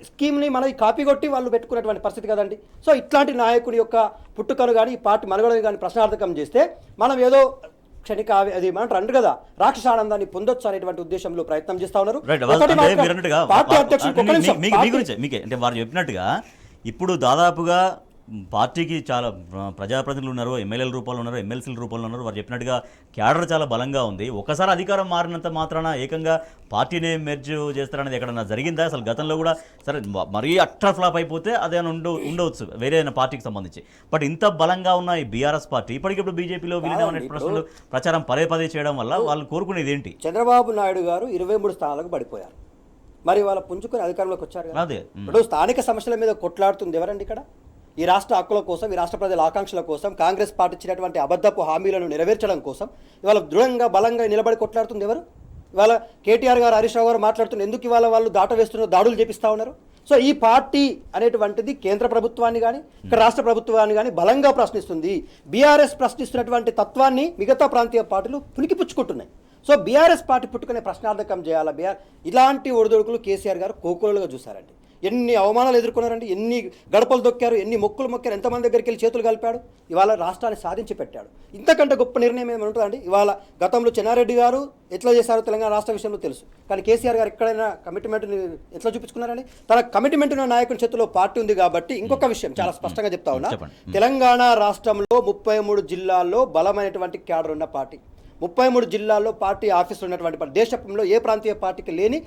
స్కీమ్ని మన కాపీ కొట్టి వాళ్ళు పెట్టుకున్నటువంటి పరిస్థితి కదండి. సో ఇట్లాంటి నాయకుడి యొక్క పుట్టుకను కానీ ఈ పార్టీ మనుగడను కానీ ప్రశ్నార్థకం చేస్తే మనం ఏదో క్షణిక అది ఏమంటారు అంటారు కదా, రాక్షసానందాన్ని పొందొచ్చు అనేటువంటి ఉద్దేశంలో ప్రయత్నం చేస్తా ఉన్నారు. పార్టీ అధ్యక్షుడు వారు చెప్పినట్టుగా ఇప్పుడు దాదాపుగా పార్టీకి చాలా ప్రజాప్రతినిధులు ఉన్నారు, ఎమ్మెల్యేల రూపంలో ఉన్నారు, ఎమ్మెల్సీల రూపంలో ఉన్నారు. వారు చెప్పినట్టుగా క్యాడర్ చాలా బలంగా ఉంది. ఒకసారి అధికారం మారినంత మాత్రాన ఏకంగా పార్టీనే మెర్జ్ చేస్తారనేది ఎక్కడన్నా జరిగిందా? అసలు గతంలో కూడా సరే మరీ అట్టర్ ఫ్లాప్ అయిపోతే అదే ఉండవచ్చు వేరే పార్టీకి సంబంధించి. బట్ ఇంత బలంగా ఉన్న ఈ బీఆర్ఎస్ పార్టీ ఇప్పటికిప్పుడు బీజేపీలో విలీనం అనే ప్రశ్నలు ప్రచారం పదే చేయడం వల్ల వాళ్ళు కోరుకునేది ఏంటి? చంద్రబాబు నాయుడు గారు 23 స్థానాలకు పడిపోయారు. మరి వాళ్ళ పుంజుకొని అధికారంలోకి వచ్చారు. అదే ఇప్పుడు స్థానిక సమస్యల మీద కొట్లాడుతుంది ఎవరండి ఇక్కడ? ఈ రాష్ట్ర హక్కుల కోసం, ఈ రాష్ట్ర ప్రజల ఆకాంక్షల కోసం, కాంగ్రెస్ పార్టీ ఇచ్చినటువంటి అబద్ధపు హామీలను నెరవేర్చడం కోసం ఇవాళ దృఢంగా బలంగా నిలబడి కొట్లాడుతుంది ఎవరు? ఇవాళ కేటీఆర్ గారు, హరీష్ రావు గారు మాట్లాడుతున్నారు, ఎందుకు ఇవాళ వాళ్ళు దాడులు చేపిస్తూ ఉన్నారు. సో ఈ పార్టీ అనేటువంటిది కేంద్ర ప్రభుత్వాన్ని కానీ ఇక్కడ రాష్ట్ర ప్రభుత్వాన్ని కానీ బలంగా ప్రశ్నిస్తుంది. బీఆర్ఎస్ ప్రశ్నిస్తున్నటువంటి తత్వాన్ని మిగతా ప్రాంతీయ పార్టీలు పుణికిపుచ్చుకుంటున్నాయి. సో బీఆర్ఎస్ పార్టీ పుట్టుకునే ప్రశ్నార్థకం చేయాలా? ఇలాంటి ఒడిదొడుకులు కేసీఆర్ గారు కోకులుగా చూశారండి. ఎన్ని అవమానాలు ఎదుర్కొన్నారండి, ఎన్ని గడపలు దొక్కారు, ఎన్ని మొక్కులు మొక్కారు, ఎంతమంది దగ్గరికి వెళ్ళి చేతులు కలిపాడు. ఇవాళ రాష్ట్రాన్ని సాధించి పెట్టాడు. ఇంతకంటే గొప్ప నిర్ణయం ఏమైనా ఉంటుందండి? ఇవాళ గతంలో చెన్నారెడ్డి గారు ఎట్లా చేశారో తెలంగాణ రాష్ట్ర విషయంలో తెలుసు. కానీ కేసీఆర్ గారు ఎక్కడైనా కమిట్మెంట్ని ఎట్లా చూపించుకున్నారండి? తన కమిట్మెంట్ ఉన్న నాయకుని చేతిలో పార్టీ ఉంది కాబట్టి. ఇంకొక విషయం చాలా స్పష్టంగా చెప్తా ఉన్నా, తెలంగాణ రాష్ట్రంలో 33 జిల్లాల్లో బలమైనటువంటి క్యాడర్ ఉన్న పార్టీ, 33 జిల్లాల్లో పార్టీ ఆఫీసులు ఉన్నటువంటి దేశంలో ఏ ప్రాంతీయ పార్టీకి లేని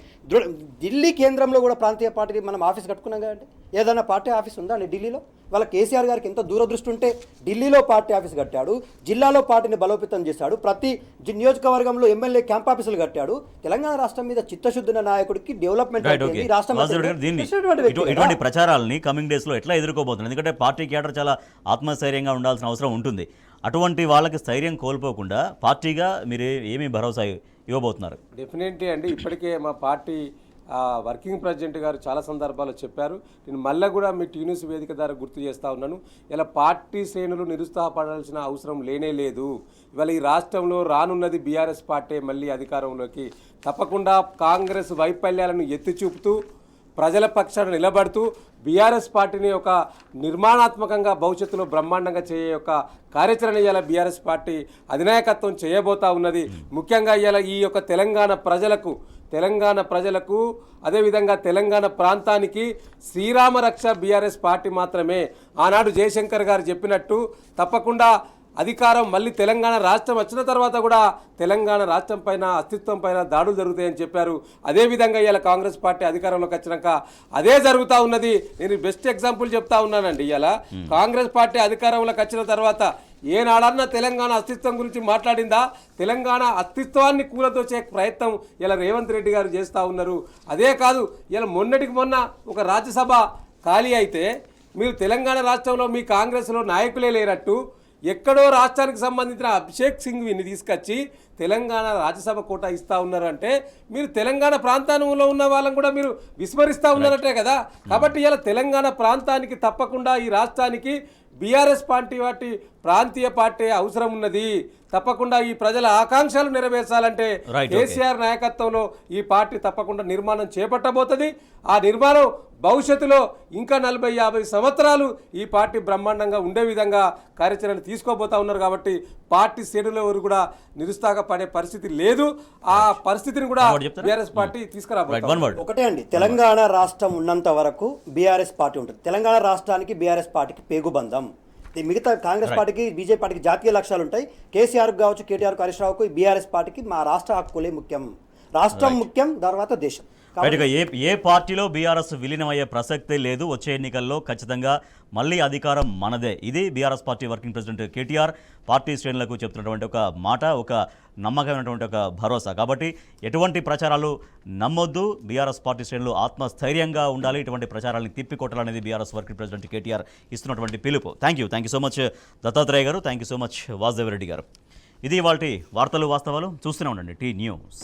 ఢిల్లీ కేంద్రంలో కూడా ప్రాంతీయ పార్టీకి మనం ఆఫీస్ కట్టుకున్నాం కదండి. ఏదైనా పార్టీ ఆఫీస్ ఉందా అండి ఢిల్లీలో? వాళ్ళ కేసీఆర్ గారికి ఎంత దూరదృష్టి ఉంటే ఢిల్లీలో పార్టీ ఆఫీస్ కట్టాడు, జిల్లాలో పార్టీని బలోపేతం చేశాడు, ప్రతి నియోజకవర్గంలో ఎమ్మెల్యే క్యాంప్ ఆఫీసులు కట్టాడు. తెలంగాణ రాష్ట్రం మీద చిత్తశుద్ధిన నాయకుడికి డెవలప్మెంట్ ఇటువంటి ప్రచారాలని కమింగ్ డేస్ లో ఎట్లా ఎదుర్కోబోతున్నారు? ఎందుకంటే పార్టీ కేడర్ చాలా ఆత్మస్థైర్యంగా ఉండాల్సిన అవసరం ఉంటుంది. అటువంటి వాళ్ళకి స్థైర్యం కోల్పోకుండా పార్టీగా మీరు ఏమి భరోసా ఇవ్వబోతున్నారు? డెఫినెట్లీ అండి, ఇప్పటికే మా పార్టీ వర్కింగ్ ప్రెసిడెంట్ గారు చాలా సందర్భాల్లో చెప్పారు. నేను మళ్ళీ కూడా మీ టీన్యూస్ వేదిక ద్వారా గుర్తు చేస్తూ ఉన్నాను, ఇలా పార్టీ శ్రేణులు నిరుత్సాహపడాల్సిన అవసరం లేనే లేదు. ఇవాళ ఈ రాష్ట్రంలో రానున్నది బీఆర్ఎస్ పార్టీ మళ్ళీ అధికారంలోకి. తప్పకుండా కాంగ్రెస్ వైఫల్యాలను ఎత్తి చూపుతూ ప్రజల పక్షాన నిలబడుతూ బీఆర్ఎస్ పార్టీని ఒక నిర్మాణాత్మకంగా భవిష్యత్తులో బ్రహ్మాండంగా చేయే యొక్క కార్యాచరణ ఇవాళ బీఆర్ఎస్ పార్టీ అధినాయకత్వం చేయబోతా ఉన్నది. ముఖ్యంగా ఇవాళ ఈ యొక్క తెలంగాణ ప్రజలకు అదేవిధంగా తెలంగాణ ప్రాంతానికి శ్రీరామ రక్ష బీఆర్ఎస్ పార్టీ మాత్రమే. ఆనాడు జయశంకర్ గారు చెప్పినట్టు తప్పకుండా అధికారం మళ్ళీ తెలంగాణ రాష్ట్రం వచ్చిన తర్వాత కూడా తెలంగాణ రాష్ట్రం పైన అస్తిత్వం పైన దాడులు జరుగుతాయని చెప్పారు. అదేవిధంగా ఇవాళ కాంగ్రెస్ పార్టీ అధికారంలోకి వచ్చినాక అదే జరుగుతూ ఉన్నది. నేను బెస్ట్ ఎగ్జాంపుల్ చెప్తా ఉన్నానండి. ఇవాళ కాంగ్రెస్ పార్టీ అధికారంలోకి వచ్చిన తర్వాత ఏనాడన్నా తెలంగాణ అస్తిత్వం గురించి మాట్లాడిందా? తెలంగాణ అస్తిత్వాన్ని కూలదోచే ప్రయత్నం ఇలా రేవంత్ రెడ్డి గారు చేస్తూ ఉన్నారు. అదే కాదు, ఇలా మొన్నటికి మొన్న ఒక రాజ్యసభ ఖాళీ అయితే మీరు తెలంగాణ రాష్ట్రంలో మీ కాంగ్రెస్లో నాయకులే లేనట్టు ఎక్కడో రాష్ట్రానికి సంబంధించిన అభిషేక్ సింఘ్విని తీసుకొచ్చి తెలంగాణ రాజ్యసభ కోటా ఇస్తూ ఉన్నారంటే మీరు తెలంగాణ ప్రాంతంలో ఉన్న వాళ్ళని కూడా మీరు విస్మరిస్తూ ఉన్నారంటే కదా. కాబట్టి ఇలా తెలంగాణ ప్రాంతానికి తప్పకుండా ఈ రాష్ట్రానికి బీఆర్ఎస్ పార్టీ ప్రాంతీయ పార్టీ అవసరం ఉన్నది. తప్పకుండా ఈ ప్రజల ఆకాంక్షలు నెరవేర్చాలంటే కేసీఆర్ నాయకత్వంలో ఈ పార్టీ తప్పకుండా నిర్మాణం చేపట్టబోతుంది. ఆ నిర్మాణం భవిష్యత్తులో ఇంకా 40-50 సంవత్సరాలు ఈ పార్టీ బ్రహ్మాండంగా ఉండే విధంగా కార్యాచరణ తీసుకోబోతా ఉన్నారు. కాబట్టి పార్టీ శ్రేణుల ఎవరు కూడా నిరుత్సాహపడే పరిస్థితి లేదు. ఆ పరిస్థితిని కూడా బీఆర్ఎస్ పార్టీ తీసుకురాబోతుంది. ఒకటే అండి, తెలంగాణ రాష్ట్రం ఉన్నంత వరకు బీఆర్ఎస్ పార్టీ ఉంటుంది. తెలంగాణ రాష్ట్రానికి బీఆర్ఎస్ పార్టీకి పేగుబంధం. మిగతా కాంగ్రెస్ పార్టీకి బీజేపీ పార్టీకి జాతీయ లక్ష్యాలు ఉంటాయి. కేసీఆర్కి కావచ్చు, కేటీఆర్ హరీష్ రావుకు, బీఆర్ఎస్ పార్టీకి మా రాష్ట్ర హక్కులే ముఖ్యం. రాష్ట్రం ముఖ్యం, తర్వాత దేశం. ఏ పార్టీలో బీఆర్ఎస్ విలీనమయ్యే ప్రసక్తే లేదు. వచ్చే ఎన్నికల్లో ఖచ్చితంగా మళ్ళీ అధికారం మనదే. ఇది BRS party working president KTR party శ్రేణులకు చెప్తున్నటువంటి ఒక మాట, ఒక నమ్మకమైనటువంటి ఒక భరోసా. కాబట్టి ఎటువంటి ప్రచారాలు నమ్మొద్దు. బీఆర్ఎస్ పార్టీ శ్రేణులు ఆత్మస్థైర్యంగా ఉండాలి. ఇటువంటి ప్రచారాలను తిప్పికొట్టాలనేది బీఆర్ఎస్ వర్కింగ్ ప్రెసిడెంట్ కేటీఆర్ ఇస్తున్నటువంటి పిలుపు. Thank you so much Dattatreya గారు. Thank you so much Vasudeva Reddy గారు. ఇది ఇవాల్టి వార్తలు వాస్తవాలు. చూస్తూనే ఉండండి టీ న్యూస్.